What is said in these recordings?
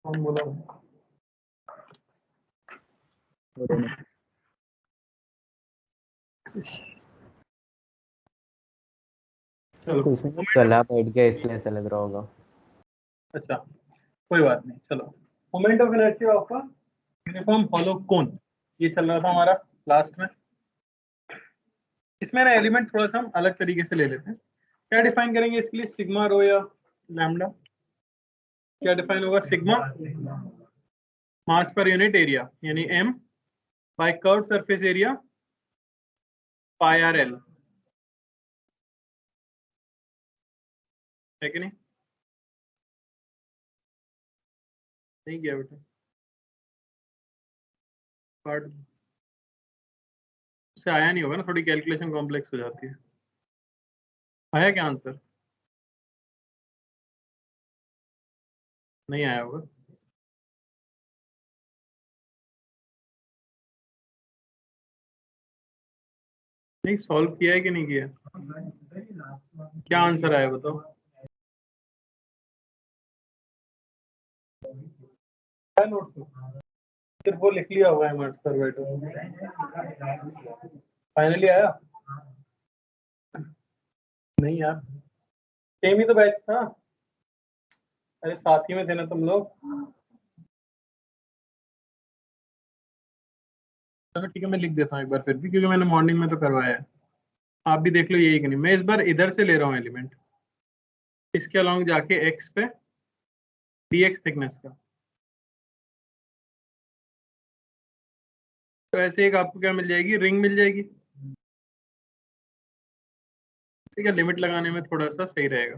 कौन बोला? चलो कुछ नहीं, चला बैठ गया इसलिए ऐसा लग रहा होगा। अच्छा कोई बात नहीं, चलो moment of inertia of a uniform hollow cone, ये चल रहा था हमारा लास्ट में। इसमें ना एलिमेंट थोड़ा सा हम अलग तरीके से ले लेते हैं। क्या डिफाइन करेंगे इसके लिए, सिग्मा रो या लैम्डा? क्या डिफाइन होगा? सिग्मा मास पर यूनिट एरिया यानी m bye curve surface area pi R L, है कि नहीं? नहीं किया बेटा, पार्ट से आया नहीं होगा ना, थोड़ी कैलकुलेशन कॉम्प्लेक्स हो जाती है। आया क्या आंसर? नहीं आया होगा। नहीं सॉल्व किया है कि नहीं किया? क्या आंसर आया बताओ? क्या नोट सिर्फ वो लिख लिया हुआ है मर्ज पर बैठो, फाइनली आया? नहीं यार, सेम ही तो बैच था। अरे साथ ही में थे ना तुम लोग। चलो ठीक है, मैं लिख देता हूँ एक बार फिर भी, क्योंकि मैंने मॉर्निंग में तो करवाया है। आप भी देख लो यही कि नहीं। मैं इस बार इधर से ले रहा हूँ एलिमेंट, इसके अलोंग जाके एक्स पे dx थिकनेस का। तो ऐसे एक आपको क्या मिल जाएगी, रिंग मिल जाएगी। ठीक है, लिमिट लगाने में थोड़ा सा सही रहेगा।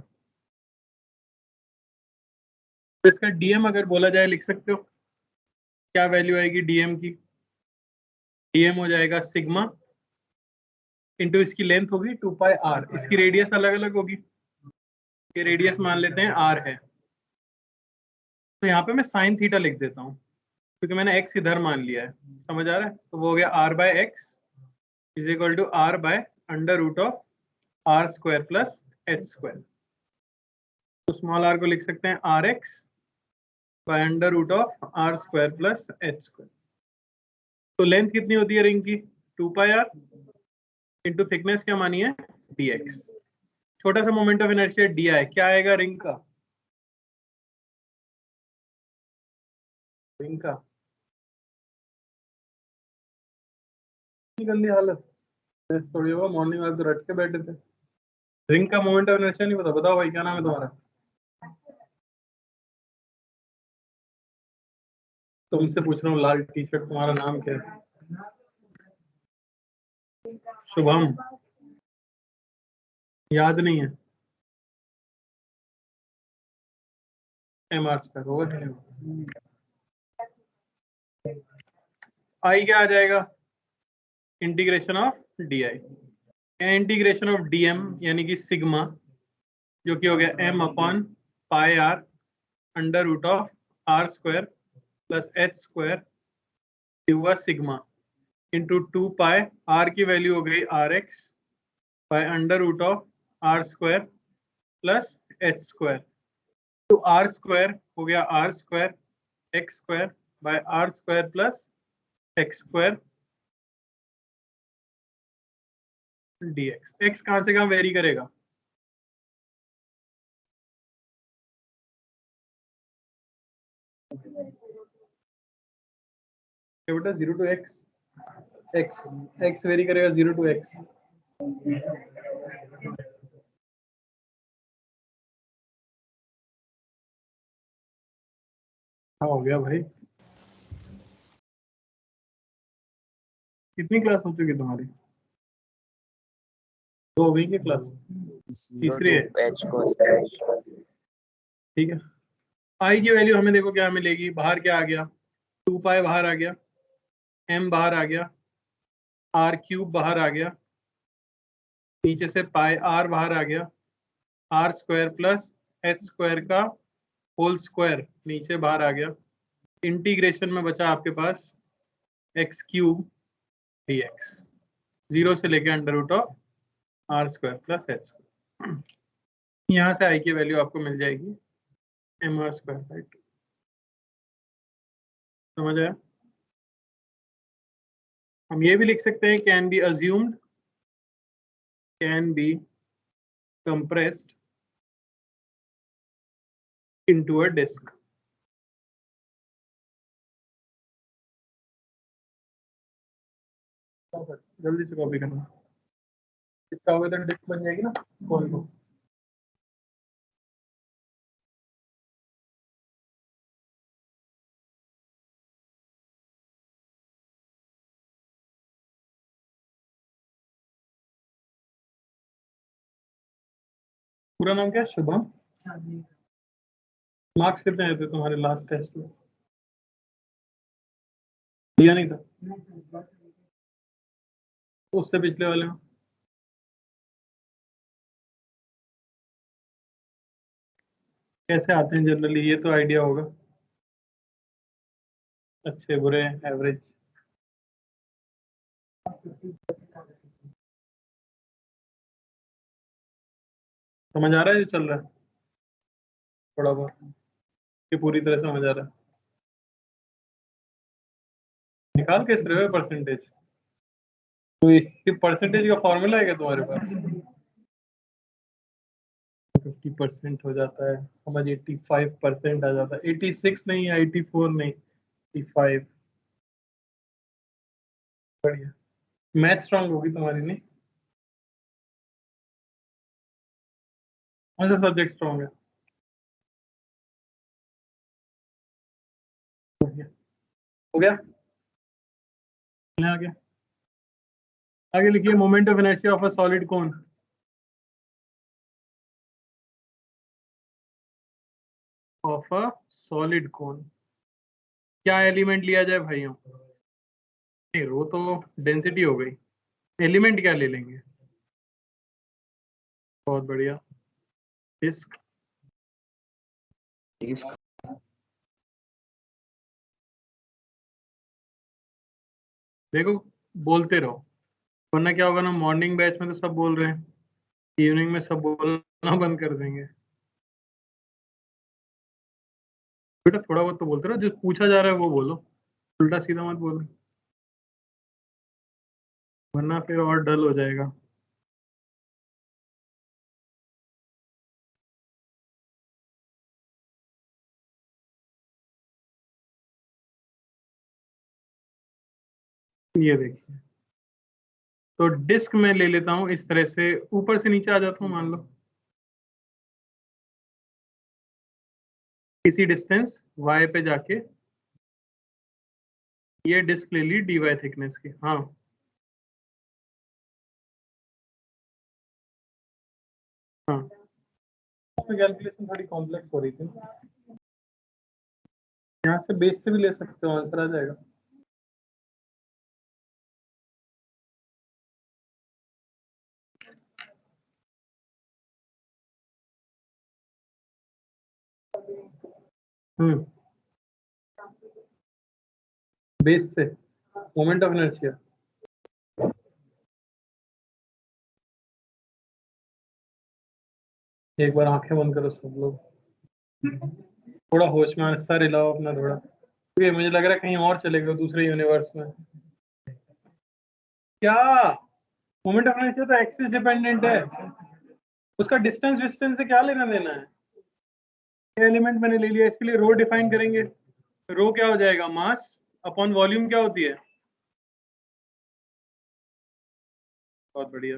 तो इसका डीएम अगर बोला जाए लिख सकते हो, क्या वैल्यू आएगी डीएम की? डीएम हो जाएगा सिग्मा इंटू इसकी लेंथ होगी 2 पाई आर, इसकी रेडियस अलग अलग होगी, ये रेडियस मान लेते हैं आर है। तो यहाँ पे मैं साइन थीटा लिख देता हूँ, क्योंकि मैंने एक्स इधर मान लिया है। समझ आ रहा है? तो वो हो गया r by x is equal to r by under root of r square plus h square. तो स्मॉल आर को लिख सकते हैं r x by under root of r square plus h square. तो लेंथ कितनी होती है रिंग की? 2 पाई आर इंटू थिकनेस क्या मानी है? dx। छोटा सा मोमेंट ऑफ इनर्शिया डी आई, क्या आएगा रिंग का? रिंग का गंदी हालत थोड़ी होगा, मॉर्निंग वाले तो रट के बैठे थे। रिंग का मोमेंट ऑफ इनर्शिया नहीं पता? बताओ भाई, क्या नाम है तुम्हारा? तुमसे पूछ रहा हूँ, लाल टी शर्ट, तुम्हारा नाम क्या है? शुभम? याद नहीं है? एम आर स्क्वायर होगा। आई क्या आ जाएगा? Integration of d I, integration of d m यानी कि सिग्मा, जो कि हो गया m upon pi r under root of r square plus h square हुआ सिग्मा इंटू 2 पाई, आर की वैल्यू हो गई r x by under root of r square plus h square. तो आर स्क्वायर हो गया r square x square by r square plus x square dx। x कहां से कहां वेरी करेगा? बेटा 0 टू x, x वेरी करेगा 0 टू x। हाँ हो गया भाई। कितनी क्लास हो चुकी तुम्हारी? 2 हो गई की क्लास? तीसरी है? ठीक है। आई की वैल्यू हमें देखो क्या मिलेगी, बाहर क्या आ गया? 2 पाई बाहर आ गया, m बाहर आ गया, आर क्यूब बाहर आ गया, नीचे से पाई आर बाहर आ गया, r square plus h square का होल स्क्वायर नीचे बाहर आ गया, इंटीग्रेशन में बचा आपके पास एक्स क्यूब dx, 0 से लेके under root of r square plus h square. यहाँ से आई की वैल्यू आपको मिल जाएगी एम आर स्क्वायर बाई 2। समझ आया? हम ये भी लिख सकते हैं can be assumed, can be compressed into a disc. जल्दी से कॉपी करना, इसका होगा तो डिस्क बन जाएगी ना कॉल को। पूरा नाम क्या है? शुभम। मार्क्स कितने आए थे तुम्हारे लास्ट टेस्ट में? दिया नहीं था उससे पिछले वाले में? कैसे आते हैं जनरली, ये तो आइडिया होगा। अच्छे बुरे एवरेज। समझ आ रहा है जो चल रहा है? थोड़ा बहुत कि पूरी तरह समझ आ रहा है? निकाल कैसे रहे हो परसेंटेज? तो परसेंटेज का फॉर्मूला है क्या तुम्हारे पास? 50% हो जाता है, समझ 85% आ जाता है। 86 नहीं, 84 नहीं, 85। बढ़िया। मैथ स्ट्रांग होगी तुम्हारी, नहीं? कौन सा सब्जेक्ट स्ट्रांग है? बढ़िया। हो गया? आगे आगे लिखिए moment of inertia of a solid cone. Of a solid कोन, क्या एलिमेंट लिया जाए भाइयों? नहीं, वो तो डेंसिटी हो गई। एलिमेंट क्या ले लेंगे? बहुत बढ़िया। डिस्क। देखो, बोलते रहो, वरना क्या होगा ना, मॉर्निंग बैच में तो सब बोल रहे हैं, इवनिंग में सब बोलना बंद कर देंगे। बेटा थोड़ा बहुत तो बोलते रहो, जो पूछा जा रहा है वो बोलो, उल्टा सीधा मत बोलो, वरना फिर और डल हो जाएगा। ये देखिए, तो डिस्क में ले लेता हूं इस तरह से, ऊपर से नीचे आ जाता हूं, मान लो किसी डिस्टेंस y पे जाके ये डिस्क ले ली dy थिकनेस की। हाँ, हाँ, उसमें कैलकुलेशन थोड़ी कॉम्प्लेक्स हो रही थी। यहाँ से बेस से भी ले सकते हो, आंसर आ जाएगा। बेस से मोमेंट ऑफ इनर्शिया। एक बार आंखें बंद करो सब लोग, थोड़ा होश में सर हिलाओ अपना थोड़ा, क्योंकि मुझे लग रहा है कहीं और चले गए दूसरे यूनिवर्स में। क्या? मोमेंट ऑफ इनर्शिया तो एक्सिस डिपेंडेंट है, उसका डिस्टेंस डिस्टेंस से क्या लेना देना है? एलिमेंट मैंने ले लिया, इसके लिए रो डिफाइन करेंगे। रो क्या हो जाएगा? मास अपॉन वॉल्यूम क्या होती है? बहुत बढ़िया,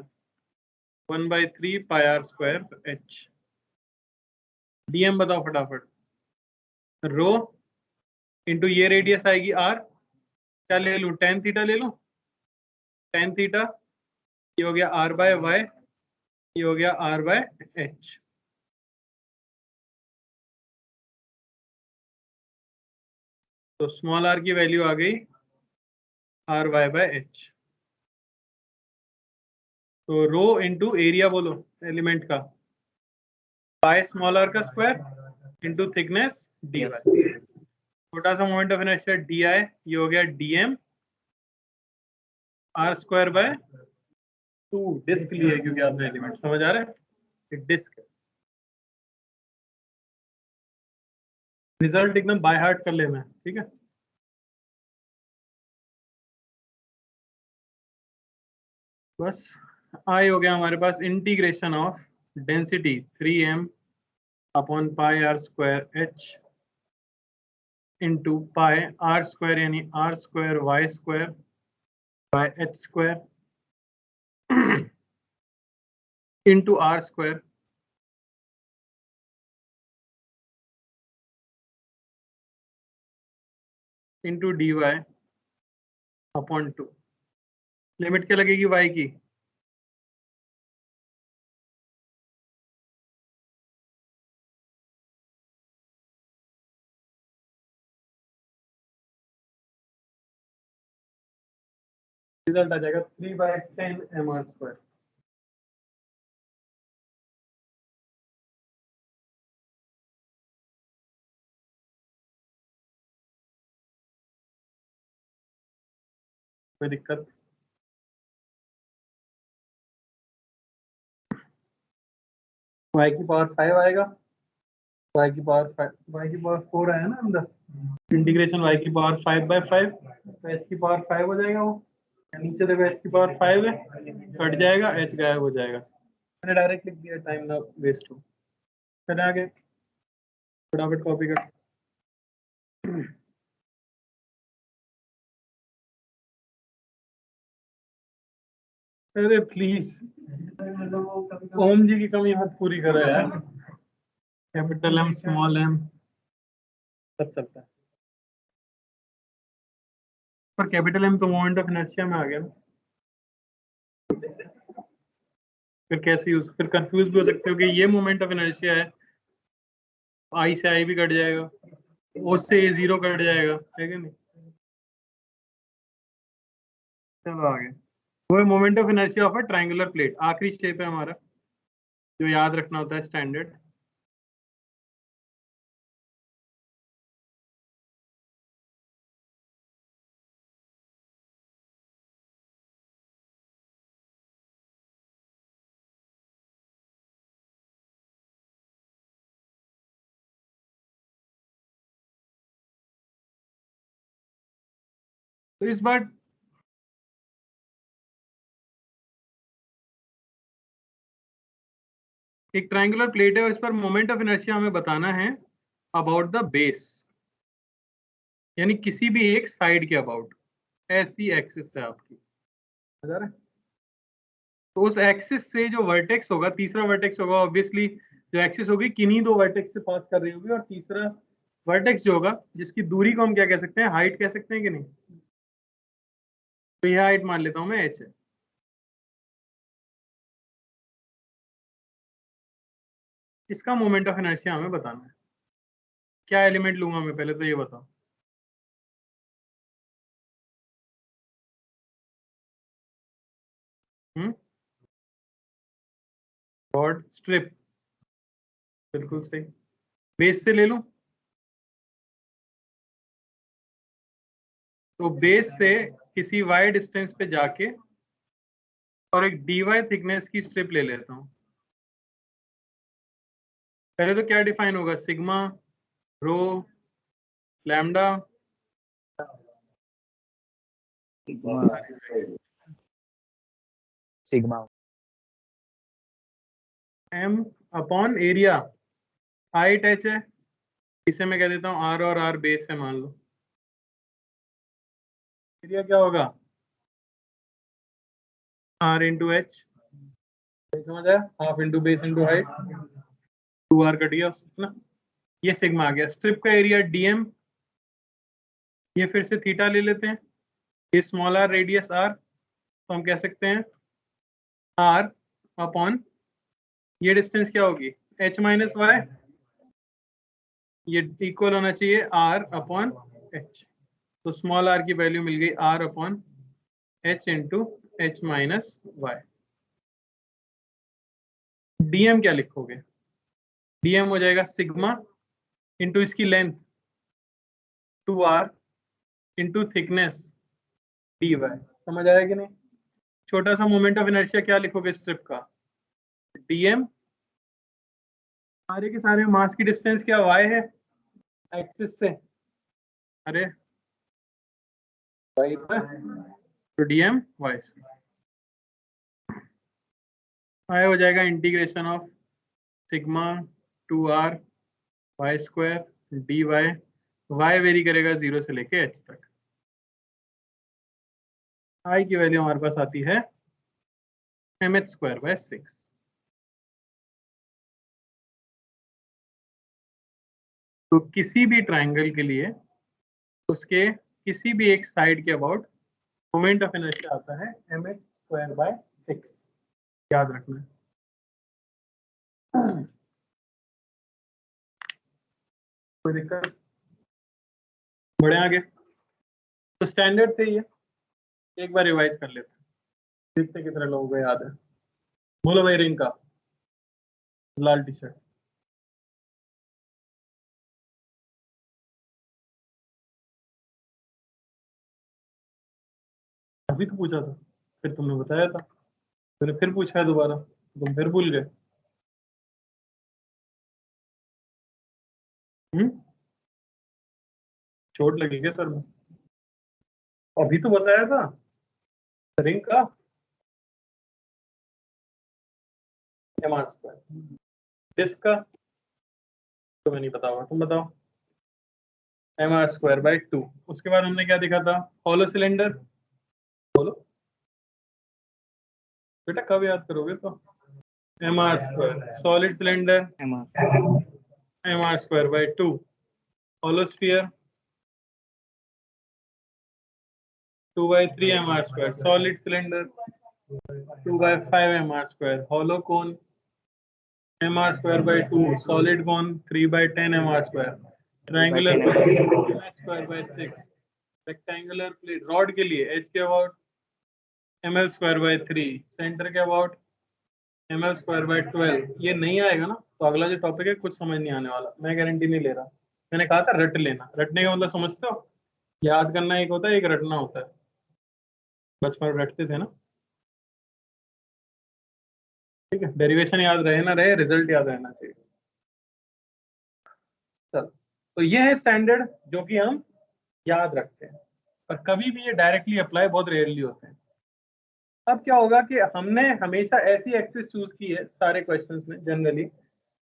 1/3 पाई आर स्क्वायर एच। डीएम बताओ फटाफट। रो इंटू ये रेडियस आएगी आर, क्या ले लूं? टेन थीटा ले लूं? टेन थीटा, ये हो गया आर बाय वाई, ये हो गया आर बाय एच। तो स्मॉल आर की वैल्यू आ गई आर वाई बाय एच। तो रो इंटू एरिया बोलो एलिमेंट का, पाई स्मॉल आर का square into thickness d y. छोटा सा moment of inertia d I, ये हो गया d m r square by 2। Disc लिए क्योंकि आपने एलिमेंट, समझ आ रहा है? डिस्क रिजल्ट एकदम बाय हार्ट कर लेना है, ठीक है? बस आई हो गया हमारे पास integration of density 3m upon pi R square H into pi R square यानी R square Y square by H square into R square into D Y upon 2। Limit क्या लगेगी y की? रिजल्ट आ जाएगा 3/10 mr स्क्वायर। कोई दिक्कत? y की power 5 आएगा, y की पावर 4 आया ना अंदर। इंटीग्रेशन y की पावर 5/5 तो h की पावर 5 हो जाएगा वो। नीचे देखो h की पावर 5 है, कट जाएगा, h गायब हो जाएगा। मैंने डायरेक्ट लिख दिया, टाइम ना वेस्ट हो। चले आगे, फटाफट कॉपी कर। अरे प्लीज ओम जी की कमी मत पूरी करो यार। कैपिटल एम स्मॉल एम सब चलता है, पर कैपिटल एम तो मोमेंट ऑफ इनर्शिया में आ गया ना। फिर कैसे यूज, फिर कंफ्यूज भी हो सकते हो कि ये मोमेंट ऑफ इनर्शिया है, आई से आई भी कट जाएगा, ओ से ए जीरो कट जाएगा, है कि नहीं? चलो आगे। वो है moment of inertia of a triangular plate. आखिरी स्टेप है हमारा जो याद रखना होता है स्टैंडर्ड। तो इस बार एक ट्रायंगुलर प्लेट है और इस पर मोमेंट ऑफ इनर्शिया हमें बताना है अबाउट द बेस, यानी किसी भी एक साइड के अबाउट। ऐसी एक्सिस है आपकी, समझ आ रहा है? तो उस एक्सिस से जो वर्टेक्स होगा, तीसरा वर्टेक्स होगा, ऑब्वियसली जो एक्सिस होगी किन्हीं दो वर्टेक्स से पास कर रही होगी, और तीसरा वर्टेक्स जो होगा जिसकी दूरी को हम क्या कह सकते हैं, हाइट कह सकते हैं कि नहीं? तो यह हाइट मान लेता हूं मैं h है। इसका मोमेंट ऑफ इनर्शिया हमें बताना है। क्या एलिमेंट लूंगा मैं, पहले तो ये बताओ। कॉर्ड स्ट्रिप, बिल्कुल सही। बेस से ले लूं, तो बेस से किसी y डिस्टेंस पे जाके और एक dy थिकनेस की स्ट्रिप ले लेता हूं। पहले तो क्या डिफाइन होगा, sigma, rho, lambda, sigma m upon area. Height h है, इसे मैं कह देता हूँ r, और r बेस है मान लो। एरिया क्या होगा, r इंटू एच, समझ आया? Half into base into height, 2r cut गया ना। ये सिग्मा आ गया। स्ट्रिप का एरिया dm, ये फिर से थीटा ले लेते हैं, ये स्मॉल r रेडियस r, तो हम कह सकते हैं r अपॉन ये डिस्टेंस क्या होगी, h माइनस वाई, ये इक्वल होना चाहिए r अपॉन h। तो स्मॉल r की वैल्यू मिल गई r upon h into h minus y. dm क्या लिखोगे, dm हो जाएगा सिग्मा इंटू इसकी length 2r into thickness dy। समझ आया कि नहीं? छोटा सा मोमेंट ऑफ इनर्शिया क्या लिखोगे स्ट्रिप का, dm, सारे के सारे मास की डिस्टेंस क्या y है एक्सिस से, अरे y तो dm y से। आया हो जाएगा integration of sigma 2r y square d y vary करेगा 0 से लेके h तक। आई की वैल्यू हमारे पास आती है mh²/6। तो किसी भी ट्राइंगल के लिए उसके किसी भी एक साइड के अबाउट मोमेंट ऑफ इनर्शिया आता है mh²/6। याद रखना है। कोई दिक्कत? बढ़े आगे। तो स्टैंडर्ड से ही है, एक बार रिवाइज कर लेते हैं, देखते हैं कितने लोगों को याद है। बोलो भाई रिंका, लाल टी शर्ट। अभी तो पूछा था, फिर तुमने बताया था, फिर पूछा है दोबारा, तुम फिर भूल गए। चोट लगी क्या सर में? अभी तो बताया था रिंका mr²। डिस्क का तुम्हें नहीं पता होगा, तुम बताओ। mr²/2। उसके बाद हमने क्या देखा था? Hollow cylinder. बोलो बेटा, कब याद करोगे? तो mr²। Solid cylinder mr²/2। Hollow sphere 2/3 mr²। Solid cylinder 2/5 mr²। Hollow cone mr²/2। Solid cone 3/10 mr²। Triangular mh²/6। Rectangular plate rod के लिए एच के अबाउट ml²/3। सेंटर के अबाउट ml²/12। ये नहीं आएगा ना तो अगला जो टॉपिक है कुछ समझ नहीं आने वाला, मैं गारंटी नहीं ले रहा। मैंने कहा था रट लेना, रटने का मतलब समझते हो? याद करना एक होता है, एक रटना होता है। बचपन में रटते थे ना, ठीक है? डेरिवेशन याद रहे ना रहे, रिजल्ट याद रहना चाहिए। चलो, तो ये है स्टैंडर्ड जो कि हम याद रखते हैं, पर कभी भी ये डायरेक्टली अप्लाई बहुत रेयरली होते हैं। अब क्या होगा कि हमने हमेशा ऐसी एक्सिस चूज की है सारे क्वेश्चंस में जनरली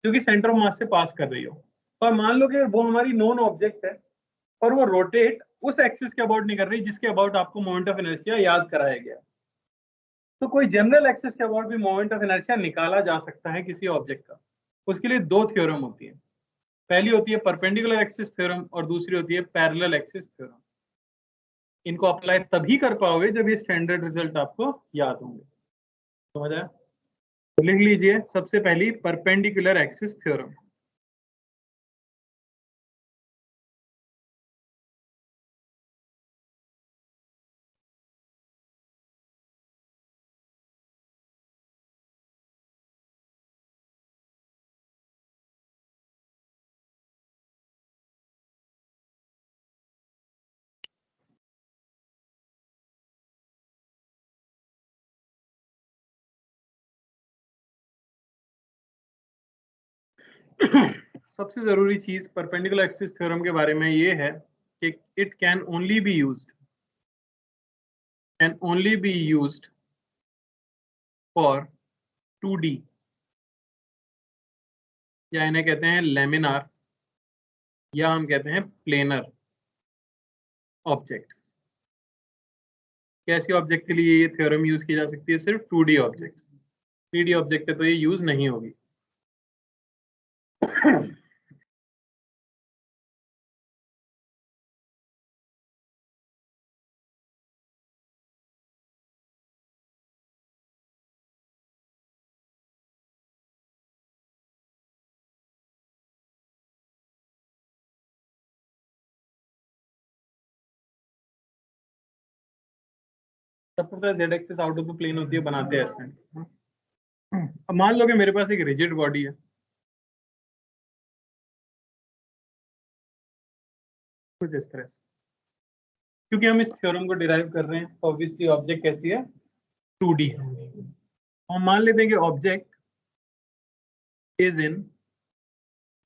जो कि सेंटर ऑफ मास से पास कर रही हो, और मान लो कि वो हमारी नोन ऑब्जेक्ट है और वो रोटेट उस एक्सिस के अबाउट नहीं कर रही जिसके अबाउट आपको मोमेंट ऑफ इनर्शिया याद कराया गया। तो कोई जनरल एक्सिस के अबाउट भी मोमेंट ऑफ इनर्शिया निकाला जा सकता है किसी ऑब्जेक्ट का। उसके लिए दो थ्योरम होती है, पहली होती है परपेंडिकुलर एक्सिस थ्योरम और दूसरी होती है पैरेलल एक्सिस थ्योरम। इनको अप्लाई तभी कर पाओगे जब ये स्टैंडर्ड रिजल्ट आपको याद होंगे। समझ आया? तो लिख लीजिए सबसे पहली परपेंडिकुलर एक्सिस थ्योरम। सबसे जरूरी चीज परपेंडिकुलर एक्सिस थ्योरम के बारे में ये है कि it can only be used for 2D, या इन्हें कहते हैं लेमिनार, या हम कहते हैं प्लेनर ऑब्जेक्ट्स। कैसी ऑब्जेक्ट के लिए ये थ्योरम यूज की जा सकती है? सिर्फ 2D ऑब्जेक्ट्स। 3D ऑब्जेक्ट है तो ये यूज नहीं होगी। सब पता है z axis out of the plane होती है, बनाते हैं ऐसे। अब मान लो कि मेरे पास एक रिजिड बॉडी है कुछ इस तरह से, क्योंकि हम इस थ्योरम को डिराइव कर रहे हैं ऑब्वियसली ऑब्जेक्ट कैसी है? 2D है। हम मान लेते हैं कि object is in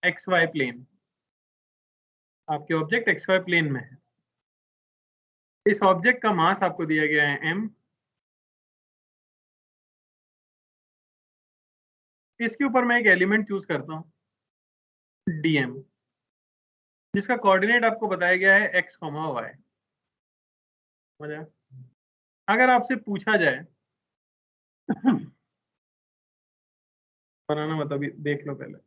XY plane. आपके ऑब्जेक्ट XY प्लेन में है। इस ऑब्जेक्ट का मास आपको दिया गया है m, इसके ऊपर मैं एक एलिमेंट चूज करता हूं डीएम, जिसका कोऑर्डिनेट आपको बताया गया है x, y। समझ आया? अगर आपसे पूछा जाए बनाना मत, अभी देख लो पहले।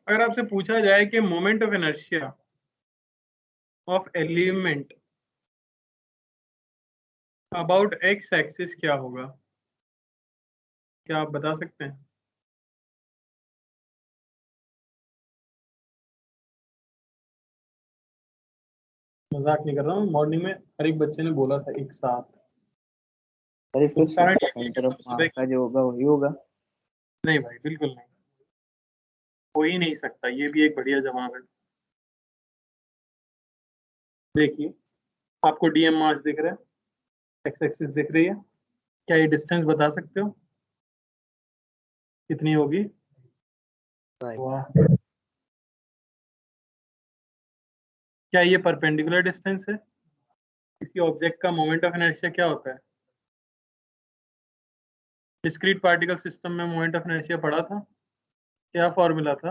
अगर आपसे पूछा जाए कि moment of inertia of element about x axis क्या होगा, क्या आप बता सकते हैं? मजाक नहीं कर रहा हूँ, मॉर्निंग में हर एक बच्चे ने बोला था एक साथ। सर इसका कारण सेंटर ऑफ मास का जो होगा वही होगा। नहीं भाई, बिल्कुल नहीं, हो ही नहीं सकता। ये भी एक बढ़िया जवाब है। देखिए, आपको डीएम मास दिख रहा है, एक्स एक्सिस दिख रही है, क्या ये डिस्टेंस बता सकते हो कितनी होगी? वाह, क्या ये परपेंडिकुलर डिस्टेंस है? किसी ऑब्जेक्ट का मोमेंट ऑफ इनर्शिया क्या होता है? डिस्क्रीट पार्टिकल सिस्टम में मोमेंट ऑफ इनर्शिया पढ़ा था, क्या फॉर्मूला था?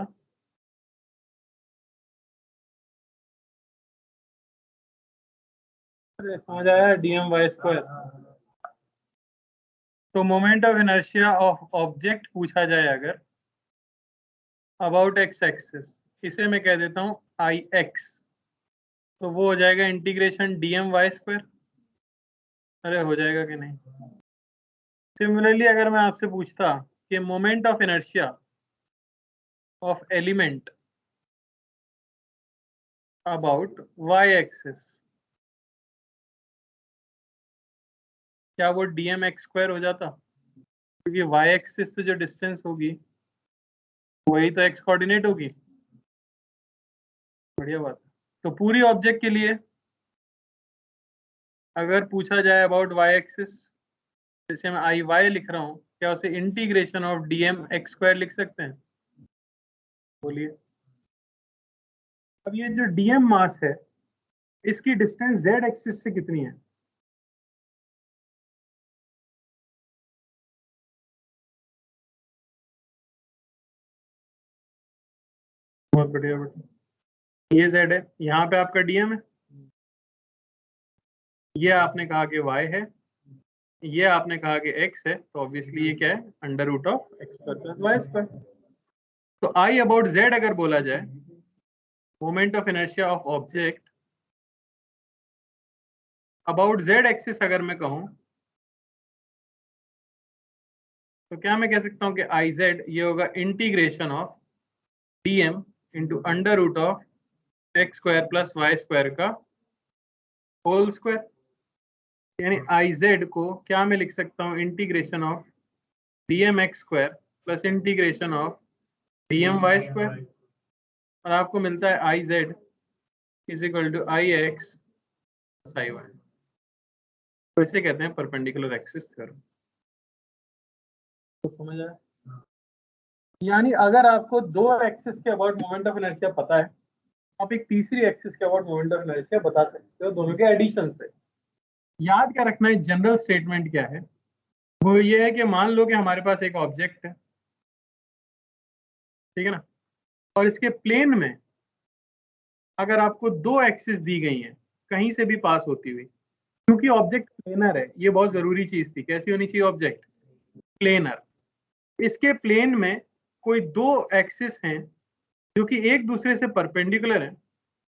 अरे समझ आया, डीएम वाई स्क्वायर। तो moment of inertia of object पूछा जाए अगर अबाउट एक्स एक्सिस, इसे मैं कह देता हूं आई एक्स, तो वो हो जाएगा इंटीग्रेशन डीएम वाई स्क्वायर। अरे हो जाएगा कि नहीं? सिमिलरली अगर मैं आपसे पूछता कि moment of inertia of element about y axis, क्या वो डीएम एक्स स्क्वायर हो जाता? क्योंकि वाई एक्सिस से जो डिस्टेंस होगी वही तो एक्स कोऑर्डिनेट होगी। बढ़िया बात है। तो पूरी ऑब्जेक्ट के लिए अगर पूछा जाए अबाउट वाई एक्सिस, जैसे मैं आई वाई लिख रहा हूँ, क्या उसे integration of dm x square लिख सकते हैं? बोलिए। अब ये जो डीएम मास है, इसकी डिस्टेंस जेड एक्सिस से कितनी है? बहुत बढ़िया बेटा, ये जेड है, यहाँ पे आपका डीएम है, ये आपने कहा कि वाई है, ये आपने कहा कि एक्स है, तो ऑब्वियसली ये क्या है? Under root of x square plus y square. तो आई अबाउट जेड अगर बोला जाए, moment of inertia of object about z axis अगर मैं कहूं, तो क्या मैं कह सकता हूं कि आई जेड ये होगा integration of dm into under root of x square plus y square का होल स्क्वायर। यानी आई जेड को क्या मैं लिख सकता हूं? Integration of dm x square plus integration of dm y square, और आपको मिलता है I z is equal to I x I y. तो इसे कहते हैं परपेंडिकुलर एक्सिस थ्योरम। तो समझ आया? यानी अगर आपको दो एक्सिस के अबाउट मोमेंट ऑफ इनर्शिया पता है, आप एक तीसरी एक्सिस के अबाउट मोमेंट ऑफ इनर्शिया बता सकते हो दोनों के एडिशन से। याद क्या रखना है, जनरल स्टेटमेंट क्या है? वो ये है कि मान लो कि हमारे पास एक ऑब्जेक्ट है, ठीक है ना, और इसके प्लेन में अगर आपको दो एक्सिस दी गई हैं कहीं से भी पास होती हुई, क्योंकि ऑब्जेक्ट प्लेनर है, ये बहुत जरूरी चीज थी। कैसी होनी चाहिए ऑब्जेक्ट? प्लेनर। इसके प्लेन में कोई दो एक्सिस हैं जो कि एक दूसरे से परपेंडिकुलर हैं,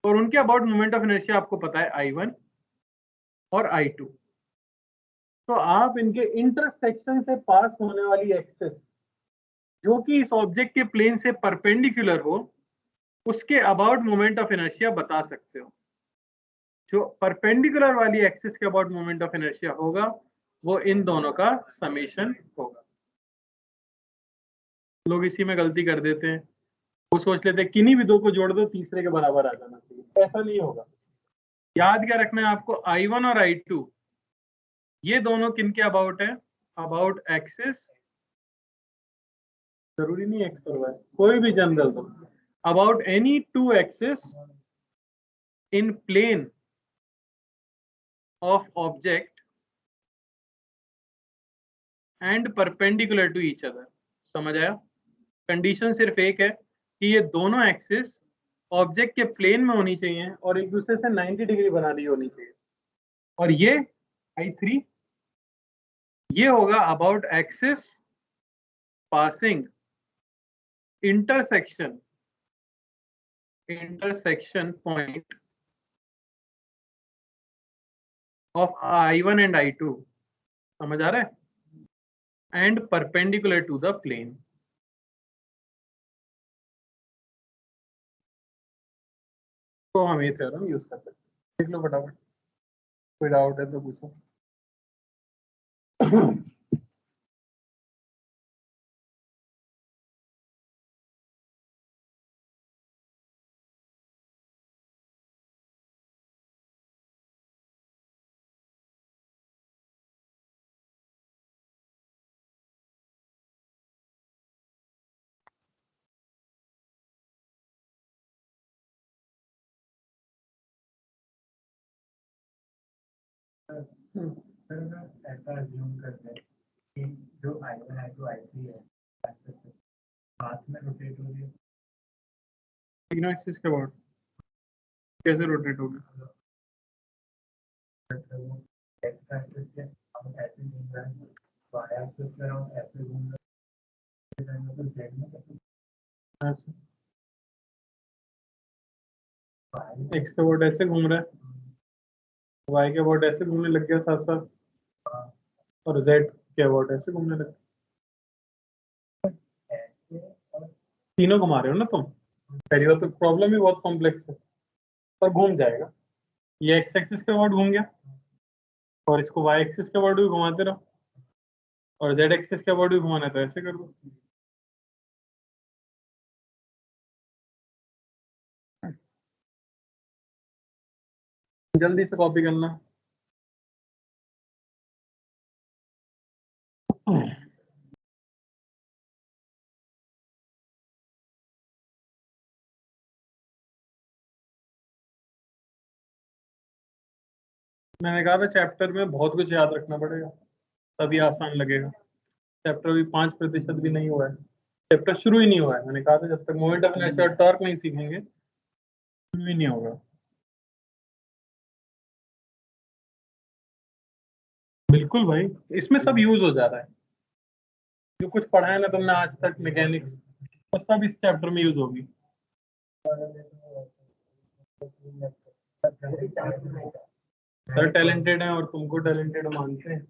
और उनके अबाउट मोमेंट ऑफ इनर्शिया आपको पता है I1 और I2। तो आप इनके इंटरसेक्शन से पास होने वाली एक्सिस जो कि इस ऑब्जेक्ट के प्लेन से परपेंडिकुलर हो, उसके अबाउट मोमेंट ऑफ इनर्शिया बता सकते हो। जो परपेंडिकुलर वाली एक्सिस के अबाउट मोमेंट ऑफ इनर्शिया होगा वो इन दोनों का समेशन होगा। लोग इसी में गलती कर देते हैं, वो सोच लेते किन्हीं भी दो को जोड़ दो तीसरे के बराबर आ जाना चाहिए, ऐसा नहीं होगा। याद क्या रखना है आपको, I1 और I2 ये दोनों किन के अबाउट है, अबाउट एक्सिस, जरूरी नहीं एक्स और वाई, कोई भी जनरल दो, about any two axis in plane of object and perpendicular to each other. समझ आया? कंडीशन सिर्फ एक है कि ये दोनों एक्सिस ऑब्जेक्ट के प्लेन में होनी चाहिए और एक दूसरे से 90 डिग्री बना रही होनी चाहिए। और ये I3 ये होगा about axis passing intersection point of I1 and I2। समझ आ रहा है? And perpendicular to the plane. तो हम ये थ्योरम यूज कर सकते हैं। देख लो फटाफट, कोई डाउट है तो पूछो। ऐसा assume करते हैं कि जो I1 I2 I3 है साथ में रोटेट हो रही है, तीनों एक्सिस के अबाउट कैसे रोटेट होगी? वो x एक्सिस से हम ऐसे घूम रहे हैं, y एक्सिस से हम ऐसे घूम रहे हैं, तो z में कैसे एक्स के अबाउट ऐसे घूम रहा है, वाई के अबाउट ऐसे घूमने लग गया साथ साथ, और जेड के अबाउट ऐसे घूमने लग गया। ऐसे और तीनों घुमा रहे हो ना तुम। पहली बात तो प्रॉब्लम ही बहुत कॉम्प्लेक्स है, पर घूम जाएगा। ये एक्स एक्सिस के अबाउट घूम गया और इसको वाई एक्सिस के अबाउट भी घुमाते रहो, और जेड एक्सिस के अबाउट भी घुमाना है तो ऐसे कर दो। जल्दी से कॉपी करना। मैंने कहा था चैप्टर में बहुत कुछ याद रखना पड़ेगा, तभी आसान लगेगा। चैप्टर भी 5% भी नहीं हुआ है, चैप्टर शुरू ही नहीं हुआ है। मैंने कहा था जब तक मोमेंट ऑफ इनर्शिया और टॉर्क नहीं सीखेंगे शुरू ही नहीं होगा। बिल्कुल भाई, इसमें सब यूज हो जा रहा है। जो कुछ पढ़ा है ना तुमने आज तक मैकेनिक्स, वो सब इस चैप्टर में यूज होगी। सर टैलेंटेड हैं और तुमको टैलेंटेड मानते हैं,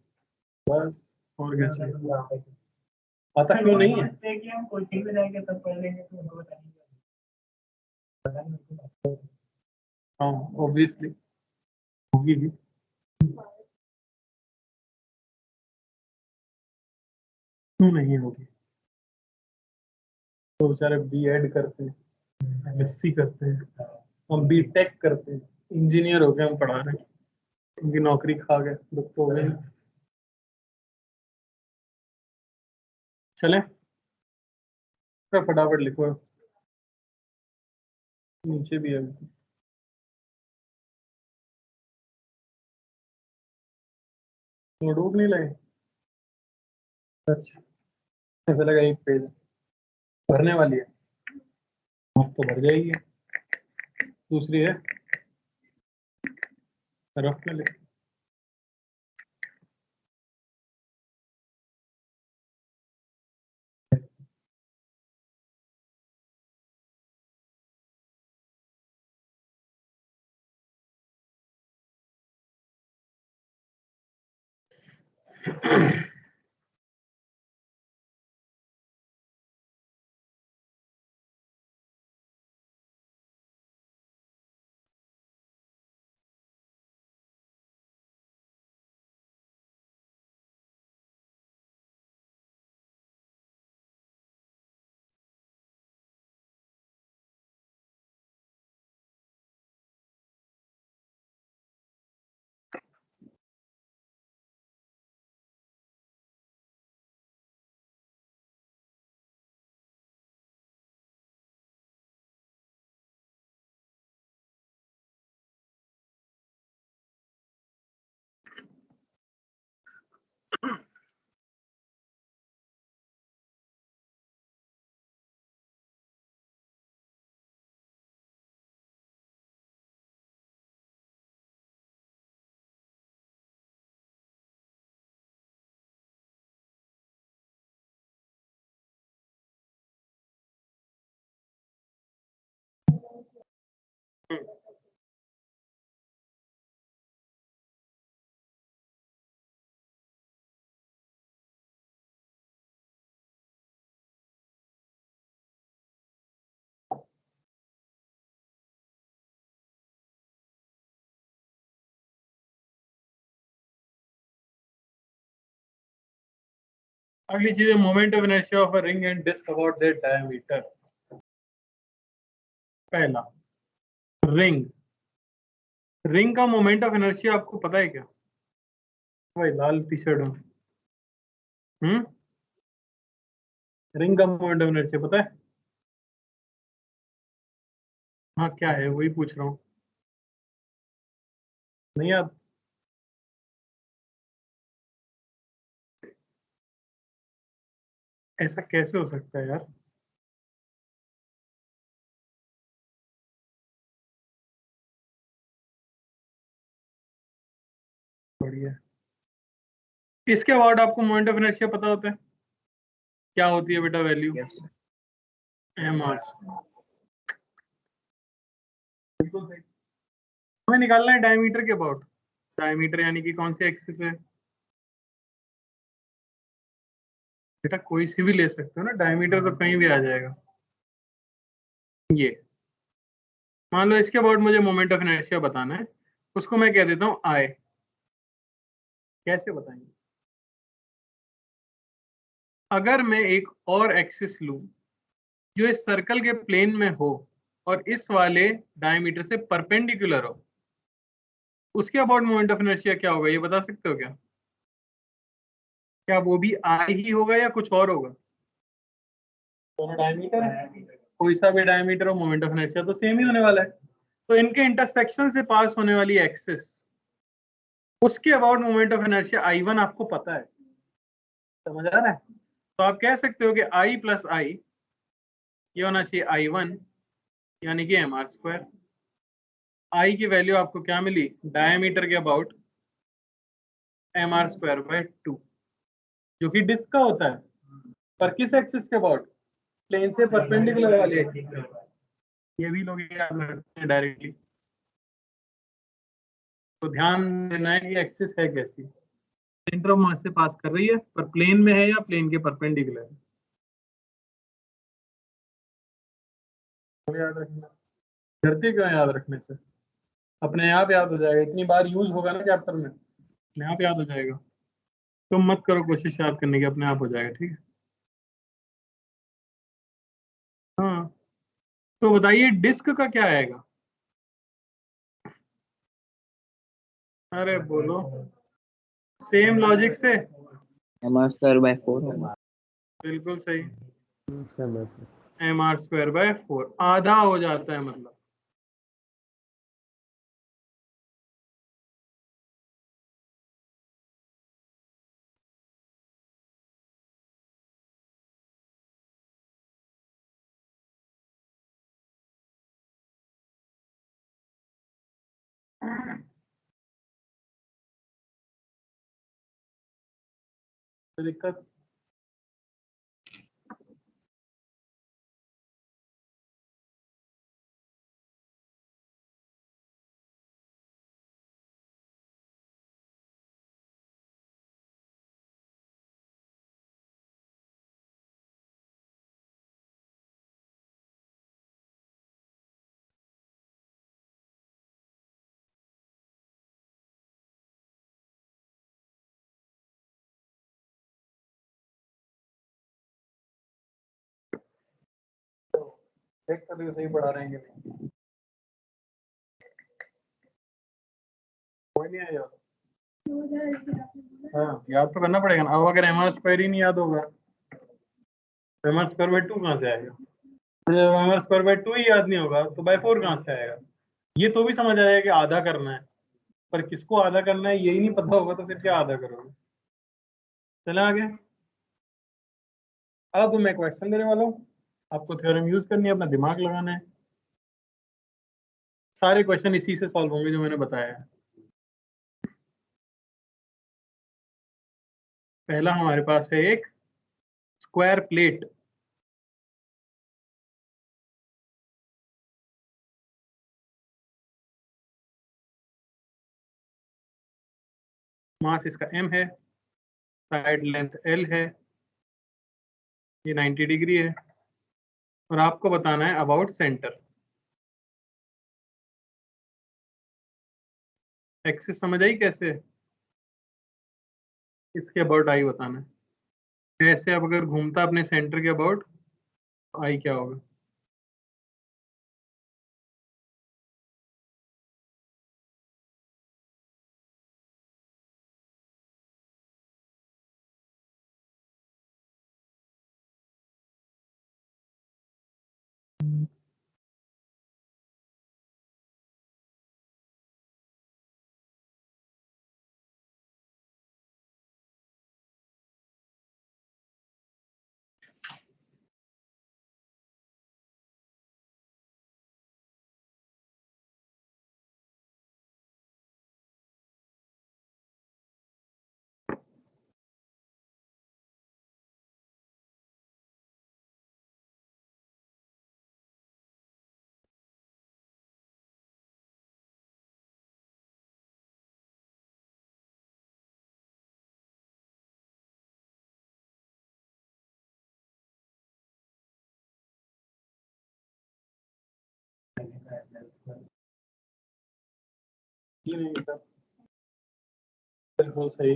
बस और क्या चाहिए। पता क्यों नहीं है? कि हम कोचिंग में जाएंगे सब पढ़ लेंगे तो उनको बताएंगे। हाँ ऑब्वियसली होगी भी। क्यों नहीं होगी? तो बेचारे B.Ed करते हैं, MSc करते हैं, हम B.Tech करते हैं, इंजीनियर हो गए, हम पढ़ा रहे हैं, उनकी नौकरी खा गए, दुख तो हो गए। चले तो फटाफट लिखो, नीचे भी है। नोटबुक नहीं लगे? अच्छा, ऐसा लगा एक पेज भरने वाली है, आज तो भर जाएगी। दूसरी है रफ में लिख। अगली चीज है moment of inertia of a ring and disc about their diameter. पहला, रिंग का मोमेंट ऑफ इनर्शिया आपको पता है क्या? भाई लाल टी शर्ट में रिंग का मोमेंट ऑफ इनर्शिया पता है? हाँ क्या है, वही पूछ रहा हूँ। नहीं याद? ऐसा कैसे हो सकता है यार? बढ़िया। इसके अबाउट आपको मोमेंट ऑफ इनर्शिया पता होता है? क्या होती है बेटा वैल्यू? Yes M R. बिल्कुल सही। हमें निकालना है डायमीटर के अबाउट। डायमीटर यानी कि कौन सी एक्सिस है बेटा? कोई सी भी ले सकते हो ना, डायमीटर तो कहीं भी आ जाएगा। ये मान लो इसके अबाउट मुझे मोमेंट ऑफ इनर्शिया बताना है, उसको मैं कह देता हूँ आई। कैसे बताएंगे? अगर मैं एक और एक्सिस लूं जो इस सर्कल के प्लेन में हो और इस वाले डायमीटर से परपेंडिकुलर हो, उसके अबाउट मोमेंट ऑफ इनर्शिया क्या होगा, ये बता सकते हो क्या? क्या वो भी आई ही होगा या कुछ और होगा? दोनों डायमीटर है, कोई सा भी डायमीटर हो, मोमेंट ऑफ इनर्शिया तो सेम ही होने वाला है। तो इनके इंटरसेक्शन से पास होने वाली एक्सिस, उसके about moment of inertia I1 आपको पता है। समझ आ रहा है? तो आप कह सकते हो कि I प्लस आई ये होना चाहिए I1 यानी कि एम आर स्क्वायर। आई की वैल्यू आपको क्या मिली? डायमीटर के about m r square by 2, जो कि डिस्क का होता है, पर किस एक्सिस के अबाउट? प्लेन से परपेंडिकुलर वाले एक्सिस के अबाउट। ये भी लोग याद रखते हैं डायरेक्टली। तो ध्यान देना है कि एक्सिस है कैसी, सेंटर ऑफ मास से पास कर रही है, पर प्लेन में है या प्लेन के परपेंडिकुलर है। याद रखना। डरते क्यों हैं याद रखने से? अपने आप याद हो जाएगा, इतनी बार यूज होगा ना चैप्टर में, अपने आप याद हो जाएगा। तुम मत करो कोशिश याद करने की, अपने आप हो जाएगा, ठीक है? हाँ, तो बताइए डिस्क का क्या आएगा? अरे बोलो, सेम लॉजिक से। एम आर स्क्वायर बाय 4 होगा। बिल्कुल सही, उसका मतलब एम आर स्क्वायर बाय 4 आधा हो जाता है मतलब। तो दिक्कत देख कर सही पढ़ा रहे हैं कि नहीं? कोई नहीं आया। हाँ याद तो करना पड़ेगा ना। अब अगर एम आर स्क्वायर ही नहीं याद होगा तो एम आर स्क्वायर बाय 2 कहाँ से आएगा? तो जब एम आर स्क्वायर बाय 2 ही याद नहीं होगा तो बाय 4 कहाँ से आएगा? ये तो भी समझ आएगा कि आधा करना है, पर किसको आधा करना है यही नहीं पता होगा तो फिर क्या आधा करोगे? चले आगे। अब मैं क्वेश्चन देने वाला हूँ, आपको थ्योरम यूज करनी है, अपना दिमाग लगाना है। सारे क्वेश्चन इसी से सॉल्व होंगे जो मैंने बताया है। पहला हमारे पास है एक स्क्वायर प्लेट, मास इसका m है, साइड लेंथ l है, ये 90 डिग्री है, और आपको बताना है अबाउट सेंटर। एक्सिस समझ आई कैसे? इसके अबाउट आई बताना है। ऐसे अब अगर घूमता अपने सेंटर के अबाउट, आई क्या होगा? ये नहीं था, बिल्कुल सही।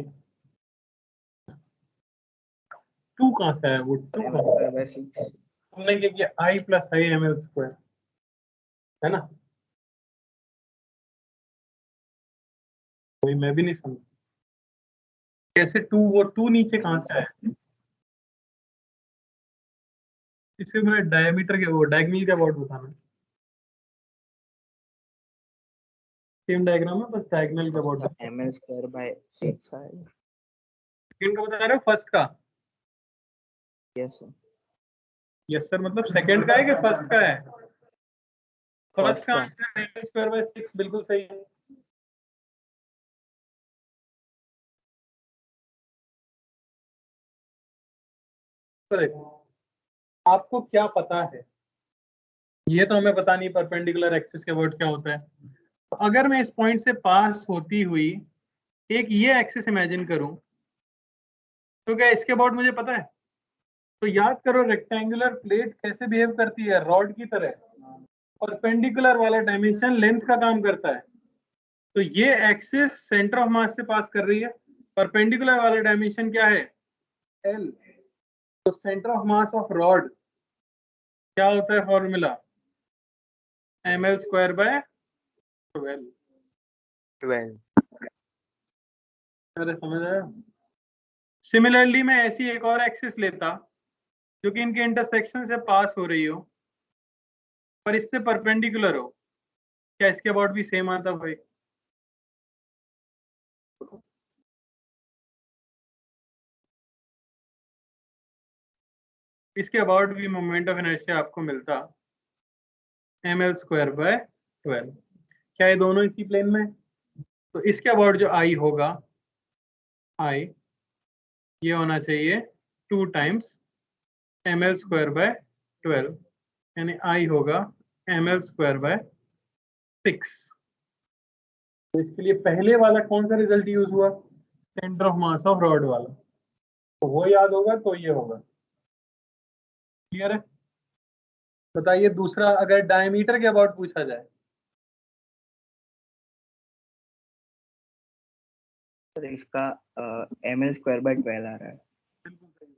2 कहाँ से आया? वो 2 एम कहाँ से? स्क्वायर बाय 6 हमने क्या किया? I plus I M L square, है ना? वही मैं भी नहीं समझ कैसे 2, वो 2 नीचे कहाँ से आया? इससे मुझे डायमीटर के वो डायगोनल के अबाउट बताना। सेम डायग्राम है, बस डायगोनल के about. M L square by 6 आएगा। सेकंड का बता रहे हो, फर्स्ट का? यस सर, यस सर, मतलब सेकंड का है कि फर्स्ट का है? फर्स्ट फर्स्ट का का आंसर एम स्क्वायर बाय 6 बिल्कुल सही है। तो देखो, आपको क्या पता है? ये तो हमें पता नहीं परपेंडिकुलर एक्सिस के अबाउट क्या होता है। तो अगर मैं इस पॉइंट से पास होती हुई एक ये एक्सिस इमेजिन करूं, तो क्या इसके अबाउट मुझे पता है? तो याद करो, रेक्टेंगुलर प्लेट कैसे बिहेव करती है? रॉड की तरह। परपेंडिकुलर वाला डायमेंशन लेंथ का काम करता है। तो ये एक्सिस सेंटर ऑफ मास से पास कर रही है। परपेंडिकुलर वाला डायमेंशन क्या है? एल। तो centre of mass of rod क्या होता है formula? M L square by 12। 12। अरे समझ आया? सिमिलरली मैं ऐसी एक और एक्सिस लेता जो कि इनके इंटरसेक्शन से पास हो रही हो पर इससे परपेंडिकुलर हो, क्या इसके अबाउट भी सेम आता भाई? इसके अबाउट भी मोमेंट ऑफ इनर्शिया आपको मिलता एम एल स्क्वायर बाय 12। क्या ये दोनों इसी प्लेन में? तो इसके अबाउट जो आई होगा, आई ये होना चाहिए 2 times m L square by 12, यानी आई होगा एम एल स्क्वायर बाय 6। तो इसके लिए पहले वाला कौन सा रिजल्ट यूज हुआ? Centre of mass of rod वाला। तो वो याद होगा तो ये होगा। क्लियर है? बताइए दूसरा, अगर डायमीटर के अबाउट पूछा जाए। सर इसका एम एल स्क्वायर बाय 12 आ रहा है। बिल्कुल सही।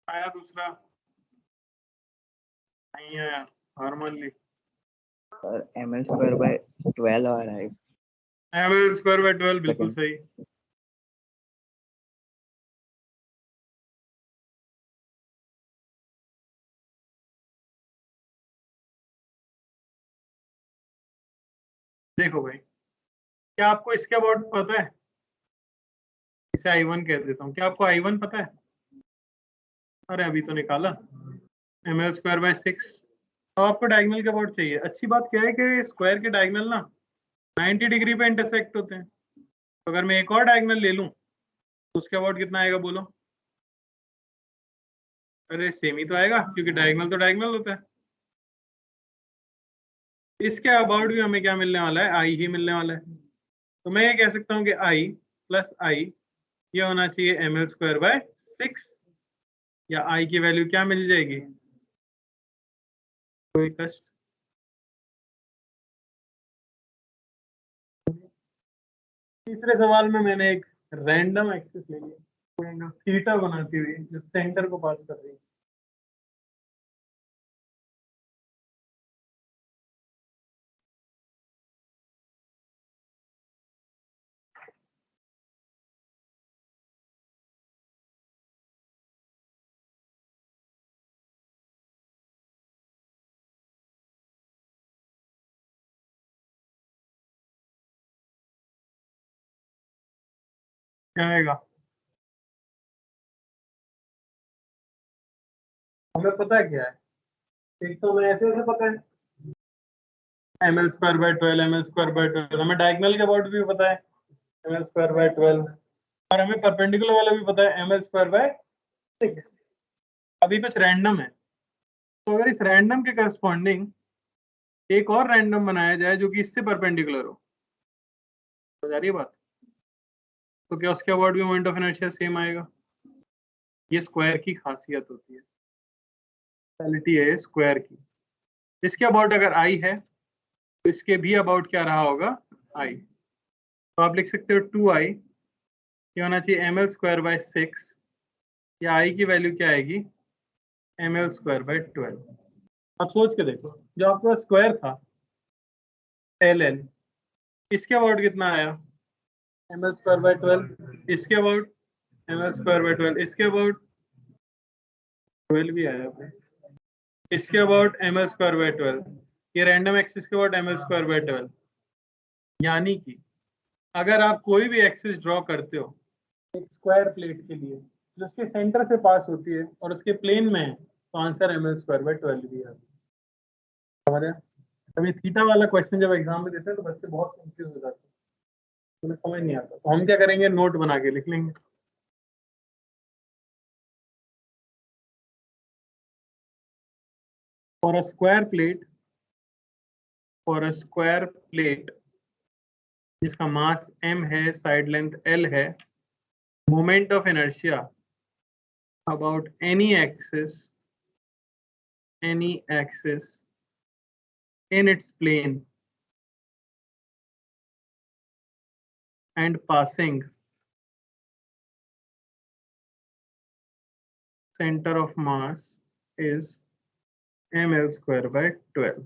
आया दूसरा? नहीं आया, हार मान ली। Sir M L square by 12 आ रहा है। ml स्क्वायर बाय 12 बिल्कुल Second. सही। देखो भाई, क्या आपको इसके अबाउट पता है? इसे I1 कह देता हूँ। क्या आपको I1 पता है? अरे अभी तो निकाला, ml स्क्वायर बाय 6। अब आपको डायगोनल के अबाउट चाहिए। अच्छी बात क्या है कि स्क्वायर के डायगोनल ना 90 डिग्री पे इंटरसेक्ट होते हैं। तो अगर मैं एक और डायगोनल ले लूं तो उसके अबाउट कितना आएगा बोलो? अरे सेम ही तो आएगा, क्योंकि डायगोनल तो डायगोनल होता है। इसके अबाउट भी हमें क्या मिलने वाला है? आई ही मिलने वाला है। तो मैं ये कह सकता हूँ कि आई प्लस आई ये होना चाहिए ml स्क्वायर बाय 6, या आई की वैल्यू क्या मिल जाएगी? कोई कष्ट? तीसरे सवाल में मैंने एक रैंडम एक्सिस ले लिया, थीटा बनाती हुई, जो सेंटर को पास कर रही है। क्या आएगा? हमें पता है क्या है। एक तो हमें ऐसे ऐसे पता है ml square by 12, ml square by 12। हमें डायगोनल के अबाउट भी पता है ml स्क्वायर बाय 12, और हमें परपेंडिकुलर वाला भी पता है ml स्क्वायर बाय 6। अभी कुछ रैंडम है, तो अगर इस रैंडम के करस्पॉन्डिंग एक और रैंडम बनाया जाए जो कि इससे परपेंडिकुलर हो जा रही है बात, तो क्या उसके अबाउट भी मोमेंट ऑफ इनर्शिया सेम आएगा? ये स्क्वायर की खासियत होती है, क्वालिटी है स्क्वायर की। इसके अबाउट अगर आई है तो इसके भी अबाउट क्या रहा होगा? आई। तो आप लिख सकते हो 2i, ये होना चाहिए ml स्क्वायर बाय 6, या आई की वैल्यू क्या आएगी? ml square by 12। अब सोच के देखो, जो आपका स्क्वायर था ln, इसके अबाउट कितना आया? ml square by 12। इसके अबाउट ml स्क्वायर बाय 12। इसके अबाउट 12 भी आया भाई। इसके अबाउट ml स्क्वायर बाय 12। ये रैंडम एक्सिस के अबाउट ml स्क्वायर बाय 12। यानी कि अगर आप कोई भी एक्सिस ड्रॉ करते हो एक स्क्वायर प्लेट के लिए जो उसके सेंटर से पास होती है और उसके प्लेन में है, तो आंसर ml स्क्वायर बाय 12 भी है। समझ आया? अभी थीटा वाला क्वेश्चन जब एग्जाम में देते हैं तो बच्चे बहुत कंफ्यूज हो जाते हैं, उन्हें समझ नहीं आता। तो हम क्या करेंगे, नोट बना के लिख लेंगे। For a square plate, for a square plate जिसका मास m है, साइड लेंथ l है, moment of inertia about any axis in its plane and passing center of mass is ml square by 12।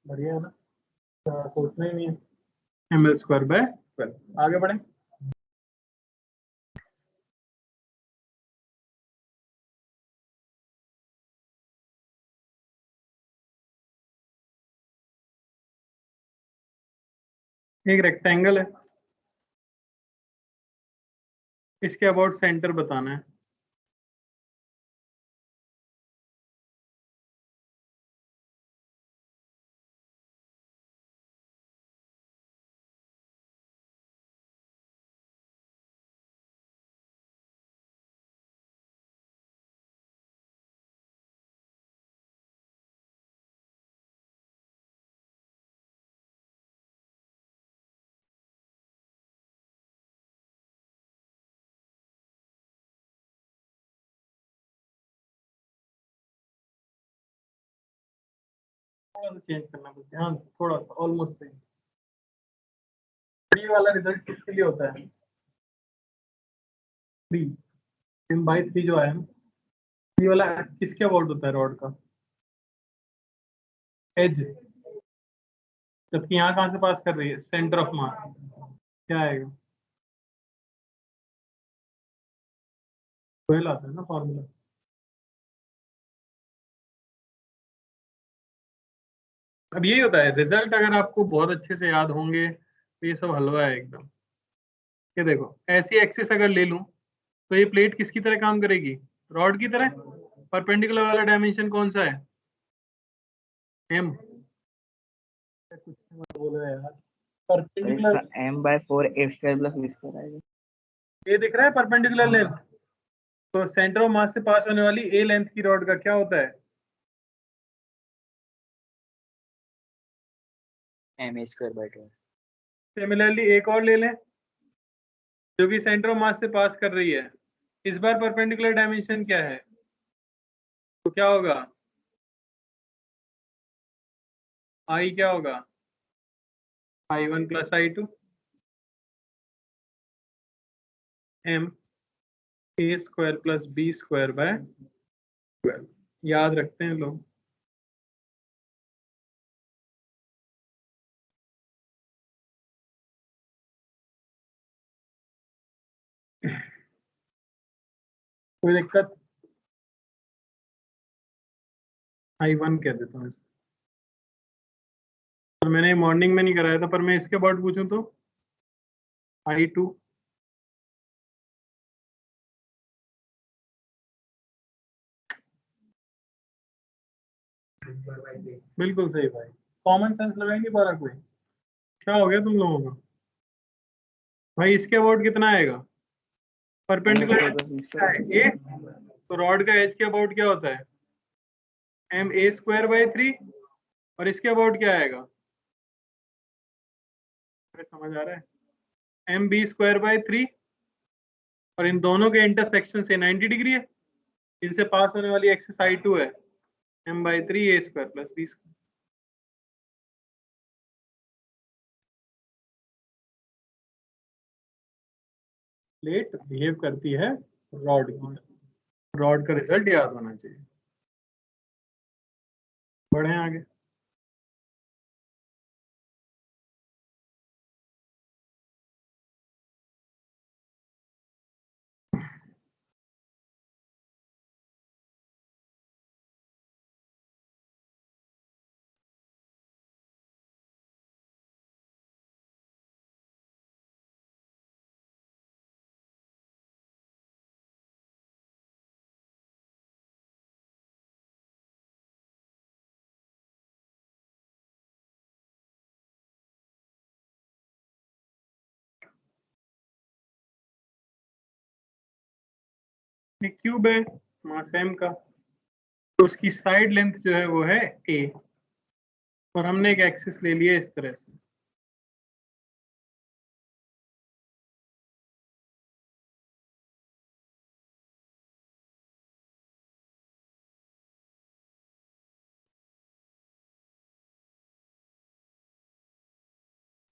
बढ़िया है ना? सोचना ही नहीं है। ml square by 12। आगे बढ़े। एक रेक्टेंगल है, इसके अबाउट सेंटर बताना है। थोड़ा सा चेंज करना बस ध्यान से, थोड़ा सा ऑलमोस्ट सही। थ्री वाला रिजल्ट किसके लिए होता है? थ्री, m/3 जो आया ना, थ्री वाला किसके अबाउट होता है रॉड का? एज। जबकि यहाँ कहाँ से पास कर रही है? सेंटर ऑफ मास। क्या आएगा? 12 आता है ना फॉर्मूला। अब यही होता है रिजल्ट, अगर आपको बहुत अच्छे से याद होंगे तो ये सब हलवा है एकदम। ये देखो, ऐसी एक्सिस अगर ले लूं तो ये प्लेट किसकी तरह काम करेगी? रॉड की तरह। परपेंडिकुलर वाला डायमेंशन कौन सा है? m। कुछ मत बोलो यार, तो परपेंडिकुलर। इसका m/4 a² + b² आएगा। ये दिख रहा है परपेंडिकुलर लेंथ। तो सेंटर ऑफ मास से पास होने वाली ए लेंथ की रॉड का क्या होता है? ma²/2। सिमिलरली एक और ले लें जो कि सेंटर ऑफ मास से पास कर रही है। इस बार परपेंडिकुलर डायमेंशन क्या है? तो क्या होगा? आई क्या होगा? I1 + I2 m a² + b²/12। याद रखते हैं लोग। कोई दिक्कत? I1 कह देता हूँ इसे। और मैंने मॉर्निंग में नहीं कराया था, पर मैं इसके अबाउट पूछूं तो I2। बिल्कुल सही भाई, कॉमन सेंस लगाएंगे बारा कोई। क्या हो गया तुम लोगों का? भाई इसके अबाउट कितना आएगा? परपेंडिकुलर ma² + क्या है? b²। ए। तो रॉड का एज के अबाउट क्या होता है? ma²/3। और इसके अबाउट क्या आएगा? अरे समझ आ रहा है? mb²/3। और इन दोनों के इंटरसेक्शन से 90 डिग्री है। इनसे पास होने वाली एक्सिस I2 है, m/3 a² + b²। Plate behave करती है रॉड की तरह। रॉड का रिजल्ट याद होना चाहिए। बढ़े आगे। ये क्यूब है, मास m का, तो उसकी साइड लेंथ जो है वो है a। और हमने एक एक्सिस ले लिया इस तरह से।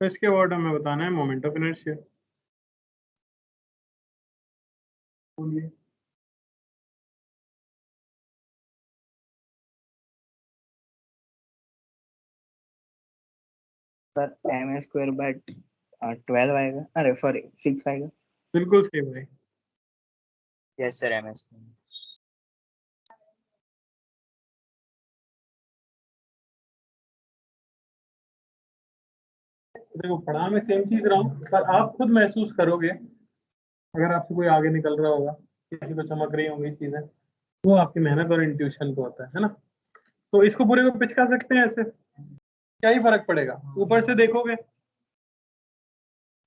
तो इसके अबाउट हमें बताना है मोमेंट ऑफ इनर्शिया। बोलिए। सर ma²/12 आएगा, अरे सॉरी 6 आएगा। बिल्कुल सही भाई। Yes sir, ma²। देखो पढ़ा मैं सेम चीज रहा हूँ, पर आप खुद महसूस करोगे अगर आपसे कोई आगे निकल रहा होगा, किसी को चमक रही होंगी चीजें, वो आपकी मेहनत और इंट्यूशन को होता है ना। तो इसको पूरे को पिचका सकते हैं ऐसे, क्या ही फर्क पड़ेगा? ऊपर से देखोगे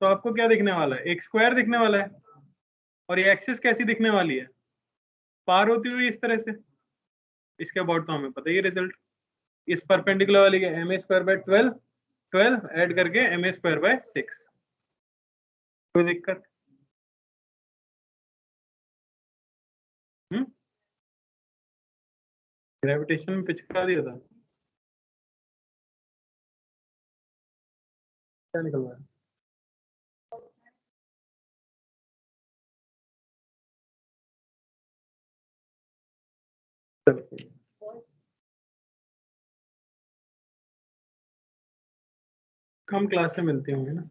तो आपको क्या दिखने वाला है? एक स्क्वायर दिखने वाला है। और ये एक्सिस कैसी दिखने वाली है? पार होती हुई इस तरह से। इसके अबाउट तो हमें पता ही है रिजल्ट। इस परपेंडिकुलर वाली के ma²/12, 12 ऐड करके ma²/6। कोई दिक्कत? ग्रेविटेशन में पिचका दिया था। क्या निकल रहा है? कम क्लास से मिलते होंगे ना।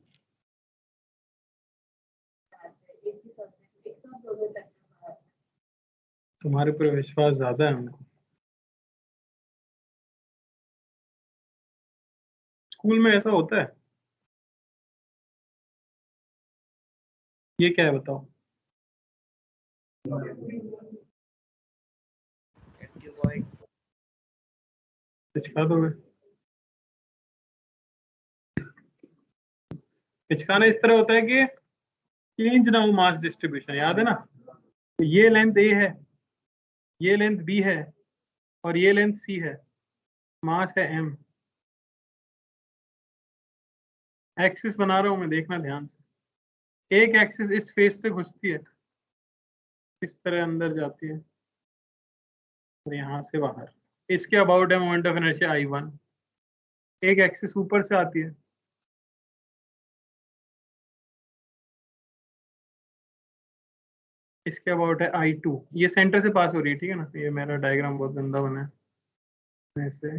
तुम्हारे पर विश्वास ज्यादा है उनको। स्कूल में ऐसा होता है? ये क्या है बताओ? पिचका दोगे? पिचकाना इस तरह होता है कि चेंज ना हो मास डिस्ट्रीब्यूशन, याद है ना? तो ये लेंथ ए है, ये लेंथ बी है, और ये लेंथ सी है, मास है एम। एक्सिस बना रहा हूं मैं, देखना ध्यान से। एक एक्सिस इस फेस से घुसती है, इस तरह अंदर जाती है, और यहां से बाहर। इसके अबाउट है मोमेंट ऑफ इनर्शिया I1। एक एक्सिस ऊपर से आती है, इसके अबाउट है I2। ये सेंटर से पास हो रही है, ठीक है ना? ये मेरा डायग्राम बहुत गंदा बना है ऐसे।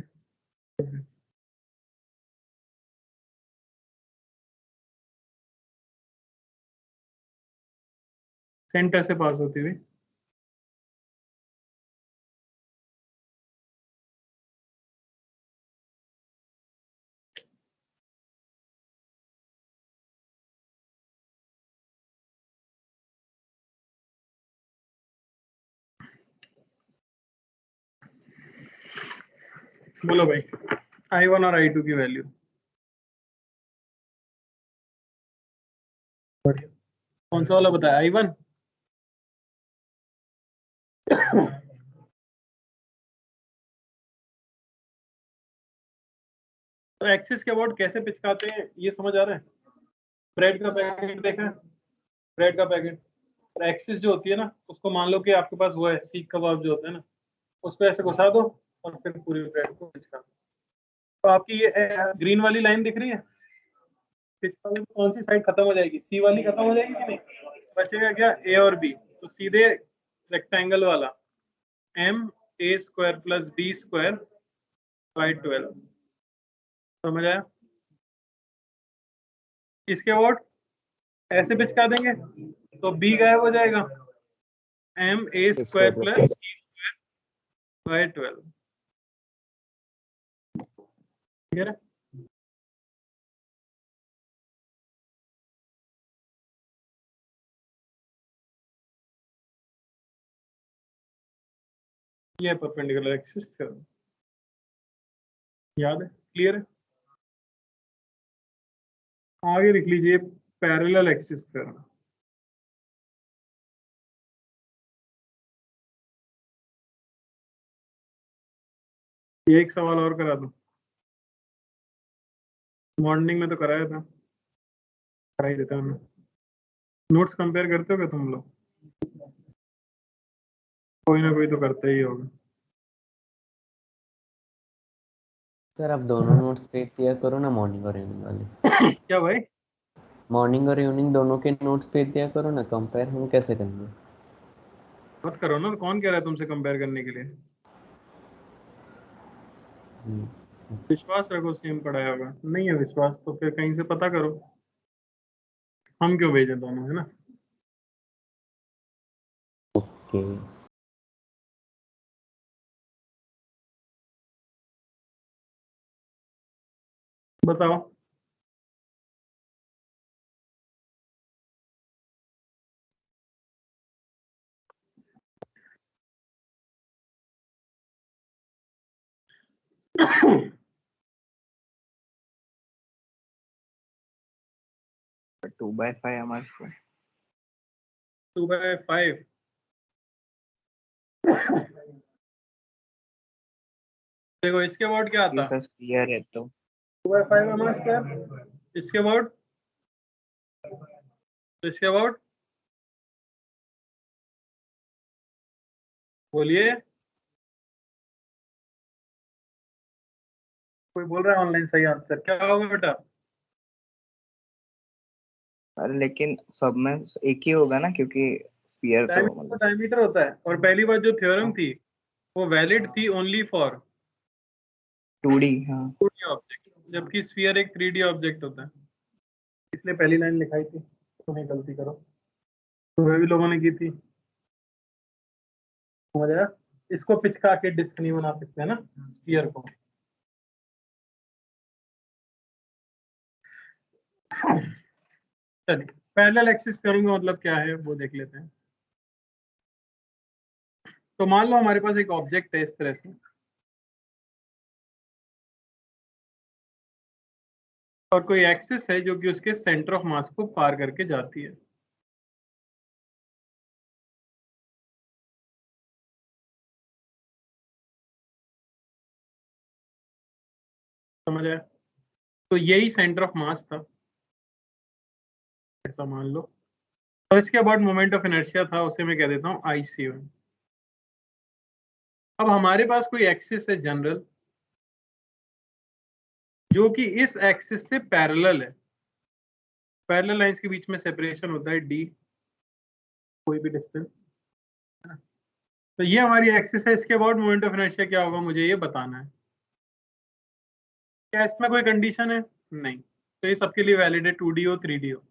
सेंटर से पास होती हुई बोलो भाई, I1 और I2 की वैल्यू। कौन सा वाला बताया? I1। तो एक्सिस के अबाउट कैसे पिचकाते हैं ये समझ आ रहा है? ब्रेड का पैकेट देखा है? ब्रेड का पैकेट, और एक्सिस जो होती है ना, उसको मान लो कि आपके पास वो है सीख कबाब जो होता है ना, उसको ऐसे घुसा दो और फिर पूरी ब्रेड को पिचका दो। तो आपकी ये ग्रीन वाली लाइन दिख रही है? पिचका में कौन सी साइड खत्म हो जाएगी? सी वाली खत्म हो जाएगी कि नहीं? बचेगा क्या? ए और बी। तो सीधे रेक्टेंगल वाला MA² + B²/12। समझ आया? इसके अबाउट ऐसे पिचका देंगे तो बी गायब हो जाएगा, MA² + B²/12। ठीक है? ये परपेंडिकुलर एक्सिस थ्योरम, याद है? क्लियर है? आगे लिख लीजिए पैरेलल एक्सिस थ्योरम। ये एक सवाल और करा दूं? मॉर्निंग में तो कराया था, करा ही देता हूं मैं। नोट्स कंपेयर करते हो क्या तुम लोग? कोई ना कोई तो करता ही होगा। सर आप दोनों नोट्स पेज दिया करो ना, मॉर्निंग और इवनिंग वाले। क्या भाई? मॉर्निंग और इवनिंग दोनों के नोट्स पेज दिया करो ना, कंपेयर हम कैसे करेंगे? मत करो ना, कौन कह रहा है तुमसे कंपेयर करने के लिए? हम्म, विश्वास रखो, सेम पढ़ाया होगा। नहीं है विश्वास तो फिर कहीं से पता करो। हम क्यों भेजें दोनों, है ना? ओके। बताओ। But 2/5 हमारे को 2/5। देखो इसके अबाउट क्या ये आता? सब क्लियर है तो 2/5 M²। इसके अबाउट, तो इसके अबाउट बोलिए। कोई बोल रहा है ऑनलाइन सही आंसर क्या होगा बेटा? अरे लेकिन सब में एक ही होगा ना, क्योंकि स्फीयर तो मतलब डायमीटर होता है। और पहली बार जो थ्योरम थी वो वैलिड थी ओनली फॉर 2D। हाँ 2D ऑब्जेक्ट, जबकि स्फीयर एक 3D ऑब्जेक्ट होता है। इसलिए पहली लाइन लिखाई थी, तुम्हें गलती करो, तुम्हें भी लोगों ने की थी। समझ आया? इसको पिचका के डिस्क नहीं बना सकते है ना स्फीयर को। चलिए पैरेलल एक्सिस थ्योरम का मतलब क्या है वो देख लेते हैं। तो मान लो हमारे पास एक ऑब्जेक्ट है इस तरह से, और कोई एक्सिस है जो कि उसके सेंटर ऑफ मास को पार करके जाती है। समझ आया? तो यही सेंटर ऑफ मास था, ऐसा मान लो। और इसके बाद मोमेंट ऑफ इनर्शिया था, उसे मैं कह देता हूँ ICM। अब हमारे पास कोई एक्सिस है जनरल जो कि इस एक्सिस से पैरेलल है। पैरेलल लाइंस के बीच में सेपरेशन होता है D, कोई भी डिस्टेंस। तो ये हमारी एक्सिस है। इसके बाद मोमेंट ऑफ इनर्शिया क्या होगा मुझे ये बताना है। क्या इसमें कोई कंडीशन है? नहीं। तो ये सबके लिए वैलिड है, 2D हो 3D हो।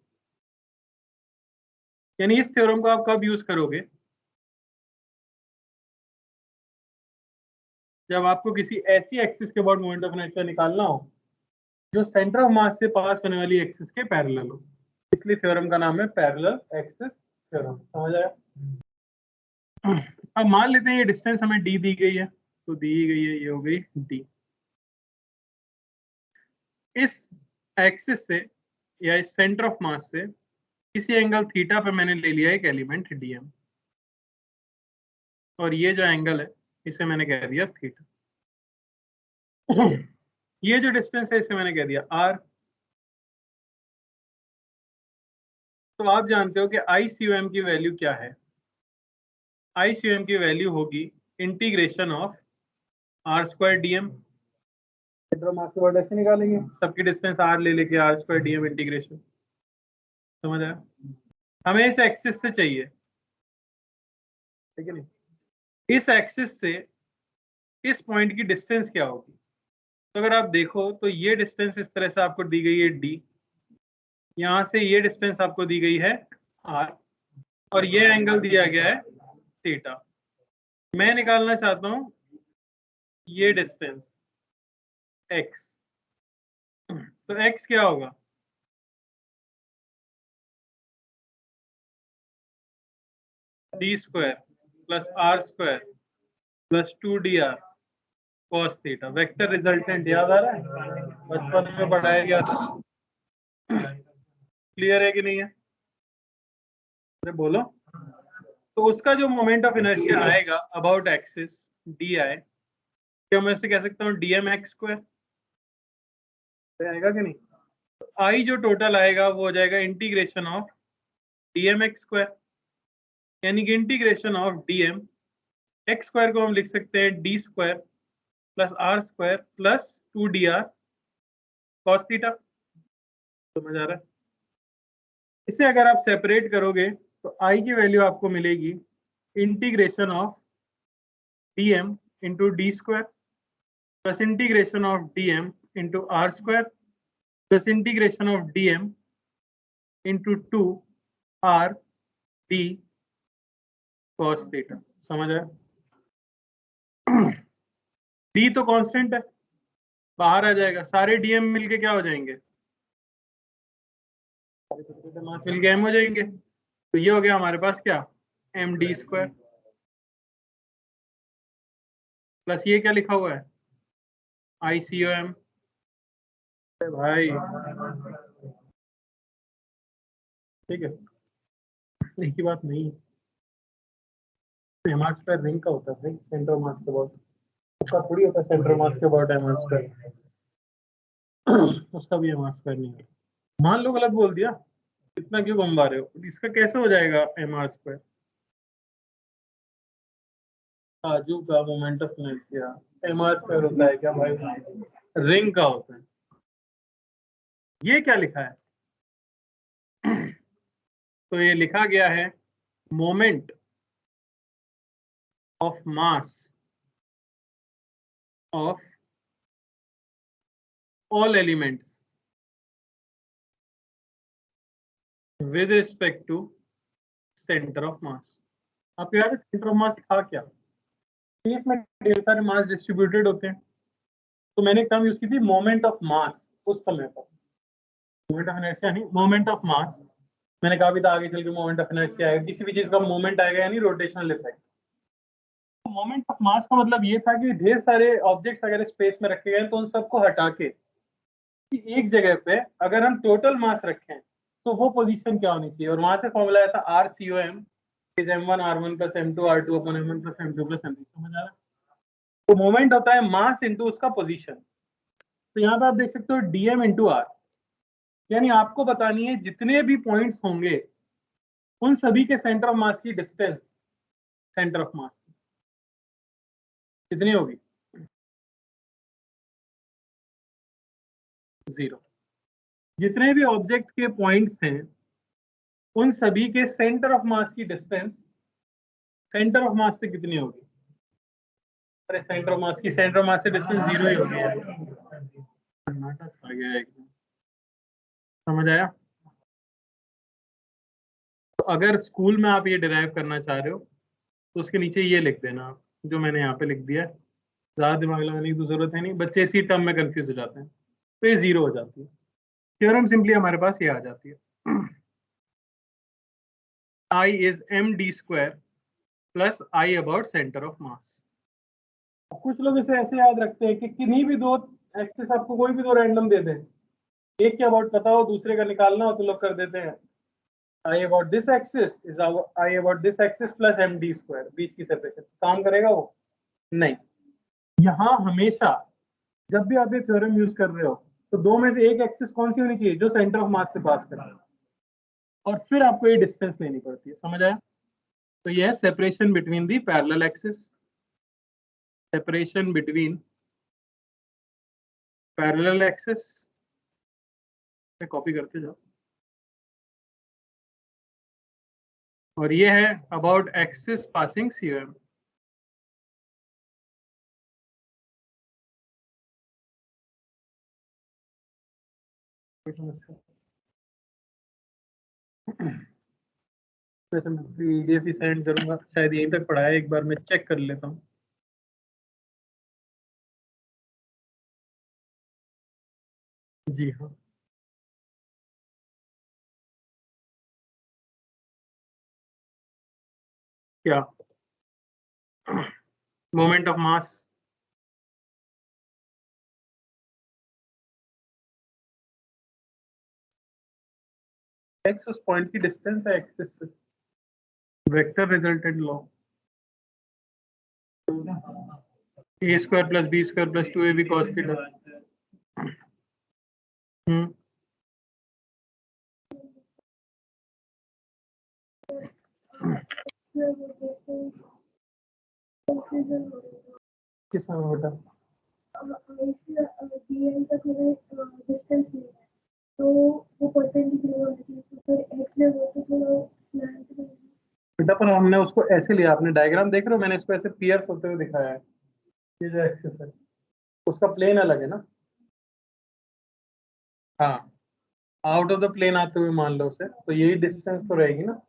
यानी इस थ्योरम को आप कब यूज करोगे? जब आपको किसी ऐसी एक्सिस के बाद मोमेंट ऑफ इनर्शिया निकालना हो जो सेंटर ऑफ मास से पास होने वाली एक्सिस के पैरेलल हो। इसलिए थ्योरम का नाम है पैरेलल एक्सिस थ्योरम। समझ आया? अब मान लेते हैं ये डिस्टेंस हमें D दी गई है, तो दी गई है ये हो गई D। इस एक्सिस से या इस सेंटर ऑफ मास से किसी एंगल थीटा पे मैंने ले लिया एक एलिमेंट DM, और ये जो एंगल है इसे मैंने कह दिया थीटा। ये जो डिस्टेंस है इसे मैंने कह दिया R। तो आप जानते हो कि ICOM की वैल्यू क्या है? ICOM की वैल्यू होगी integration of R² DM। Centre of मास के बाद ऐसे निकालेंगे, सबकी डिस्टेंस R ले लेके R² DM इंटीग्रेशन। समझ आया? हमें इस एक्सिस से चाहिए, ठीक है नहीं? इस एक्सिस से इस पॉइंट की डिस्टेंस क्या होगी? तो अगर आप देखो तो ये डिस्टेंस इस तरह से आपको दी गई है D, यहां से ये डिस्टेंस आपको दी गई है R, और ये एंगल दिया गया है थीटा। मैं निकालना चाहता हूं ये डिस्टेंस x। तो x क्या होगा? D² plus R² plus 2dr cos theta. Vector resultant याद आ रहा है? बचपन में पढ़ाया गया था। क्लियर है कि नहीं है? अरे बोलो। तो उसका जो मोमेंट ऑफ इनर्शिया आएगा अबाउट एक्सिस DI, क्या मैं इसे कह सकता हूँ DMx²? आएगा कि नहीं? तो I जो टोटल आएगा वो हो जाएगा इंटीग्रेशन ऑफ DMx², यानी कि इंटीग्रेशन ऑफ DM x² को हम लिख सकते हैं D² plus R² plus 2dr cos theta. समझ आ रहा है? इसे अगर आप सेपरेट करोगे तो I की वैल्यू आपको मिलेगी integration of DM into D² plus integration of DM into R² plus integration of DM into 2r d cos theta. समझ आया? D तो कांस्टेंट है, बाहर आ जाएगा। सारे DM मिलके क्या हो जाएंगे? मास मिलके M हो जाएंगे। तो ये हो गया हमारे पास क्या? MD² प्लस ये क्या लिखा हुआ है? ICOM। भाई ठीक है, एक ही बात नहीं है। MR² रिंग का होता है भाई, सेंटर मास के बाद उसका थोड़ी होता है। सेंटर मास के बाद MR², उसका भी MR² नहीं है। मान लो गलत बोल दिया, इतना क्यों बम्बा रहे हो? इसका कैसे हो जाएगा MR²? आजू का मोमेंट ऑफ इनर्शिया MR² होता है क्या भाई? रिंग का होता है। ये क्या लिखा है? तो ये लिखा गया है moment of mass of all elements with respect to centre of mass. आपको याद है सेंटर ऑफ मास था क्या? स्पेस में ढेर सारे मास डिस्ट्रीब्यूटेड होते हैं, तो मैंने एक टर्म यूज की थी मोमेंट ऑफ मास उस समय पर। मोमेंट ऑफ इनर्शिया नहीं, मोमेंट ऑफ मास। मैंने कहा भी था आगे चल के मोमेंट ऑफ इनर्शिया आएगा, किसी भी चीज का मोमेंट आएगा यानी रोटेशनल इफेक्ट। मोमेंट ऑफ मास का मतलब ये था कि ढेर सारे ऑब्जेक्ट्स अगर स्पेस में रखे गए तो उन सबको हटा के एक जगह पे अगर हम टोटल मास रखें तो वो पोजीशन क्या होनी चाहिए, और वहां से फॉर्मूला आया था RCOM is m1 r1 plus m2 r2 upon m1 plus m2 plus m3। समझ आ रहा है? तो मोमेंट होता है मास इनटू उसका पोजीशन। तो यहाँ पे आप देख सकते हो dm इंटू r, यानी आपको बतानी है जितने भी पॉइंट्स होंगे उन सभी के सेंटर ऑफ मास की डिस्टेंस सेंटर ऑफ मास कितनी होगी? 0। जितने भी ऑब्जेक्ट के पॉइंट्स हैं उन सभी के सेंटर ऑफ मास की डिस्टेंस सेंटर ऑफ मास से कितनी होगी? अरे सेंटर ऑफ मास से डिस्टेंस 0 ही होगी यार। कर्नाटक आ गया एकदम। समझ आया? तो अगर स्कूल में आप ये डिराइव करना चाह रहे हो तो उसके नीचे ये लिख देना आप, जो मैंने यहाँ पे लिख दिया है। ज्यादा दिमाग लगाने की तो जरूरत है नहीं, बच्चे इसी टर्म में कंफ्यूज हो जाते हैं। तो ये 0 हो जाती है। थ्योरम सिंपली हमारे पास ये आ जाती है, I is md square plus I about centre of मास। कुछ लोग इसे ऐसे याद रखते हैं कि किन्हीं भी दो एक्सिस आपको कोई भी दो रैंडम दे दें, एक के अबाउट पता हो दूसरे का निकालना हो तो लोग कर देते हैं I about this axis is I about this axis plus md square, बीच की सेपरेशन। काम करेगा वो? नहीं। यहाँ हमेशा जब भी आप ये थ्योरम यूज कर रहे हो तो दो में से एक एक्सिस कौन सी होनी चाहिए? जो सेंटर ऑफ मास से पास करे, और फिर आपको ये डिस्टेंस लेनी पड़ती है। समझ आया? तो ये है separation between the parallel axis, separation between parallel axis. Copy करते जाओ। और ये है अबाउट एक्सिस पासिंग COM। वैसे मैं PDF ही सेंड करूंगा, शायद यहीं तक पढ़ा है, एक बार मैं चेक कर लेता हूँ। जी हाँ, क्या मोमेंट ऑफ मास एक्स उस पॉइंट की डिस्टेंस है एक्सिस से। Vector resultant law a square plus b square plus 2ab cos theta. किसमें होता? तो वो परसेंट डिग्री होना चाहिए, तो फिर एक्स ले वो तो थोड़ा स्लैंट में। बेटा पर हमने उसको ऐसे लिया, आपने डायग्राम देख रहे हो, मैंने इसको ऐसे पियर्स होते हुए दिखाया है। ये जो एक्सिस है उसका प्लेन अलग है ना। हाँ, आउट ऑफ द प्लेन आते हुए मान लो उसे, तो यही डिस्टेंस तो रहेगी ना।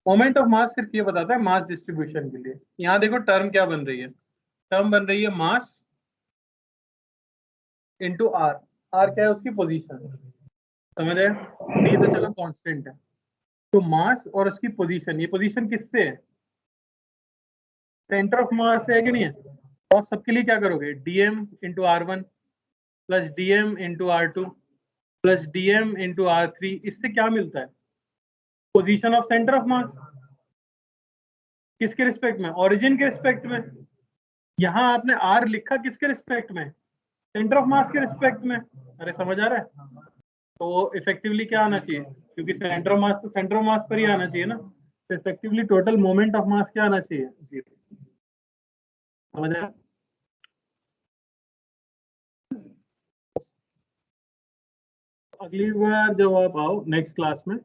मोमेंट ऑफ मास सिर्फ ये बताता है मास डिस्ट्रीब्यूशन के लिए। यहाँ देखो टर्म क्या बन रही है, टर्म बन रही है मास इंटू आर। आर क्या है? उसकी पोजीशन। समझ आए? डी तो चलो कांस्टेंट है, तो मास और उसकी पोजीशन, ये पोजीशन किससे है? सेंटर ऑफ मास है कि नहीं है? तो आप सबके लिए क्या करोगे? dm into r1 plus dm into r2 plus dm into r3। इससे क्या मिलता है? पोजीशन ऑफ सेंटर ऑफ मास। किसके रिस्पेक्ट में? ओरिजिन के रिस्पेक्ट में। यहाँ आपने r लिखा किसके रिस्पेक्ट में? सेंटर ऑफ मास के रिस्पेक्ट में। अरे समझ आ रहा है? तो इफेक्टिवली क्या आना चाहिए? क्योंकि सेंटर ऑफ मास तो सेंटर ऑफ मास पर ही आना चाहिए ना, तो इफेक्टिवली टोटल मोमेंट ऑफ मास क्या आना चाहिए? 0। समझ आया? अगली बार जब आप आओ नेक्स्ट क्लास में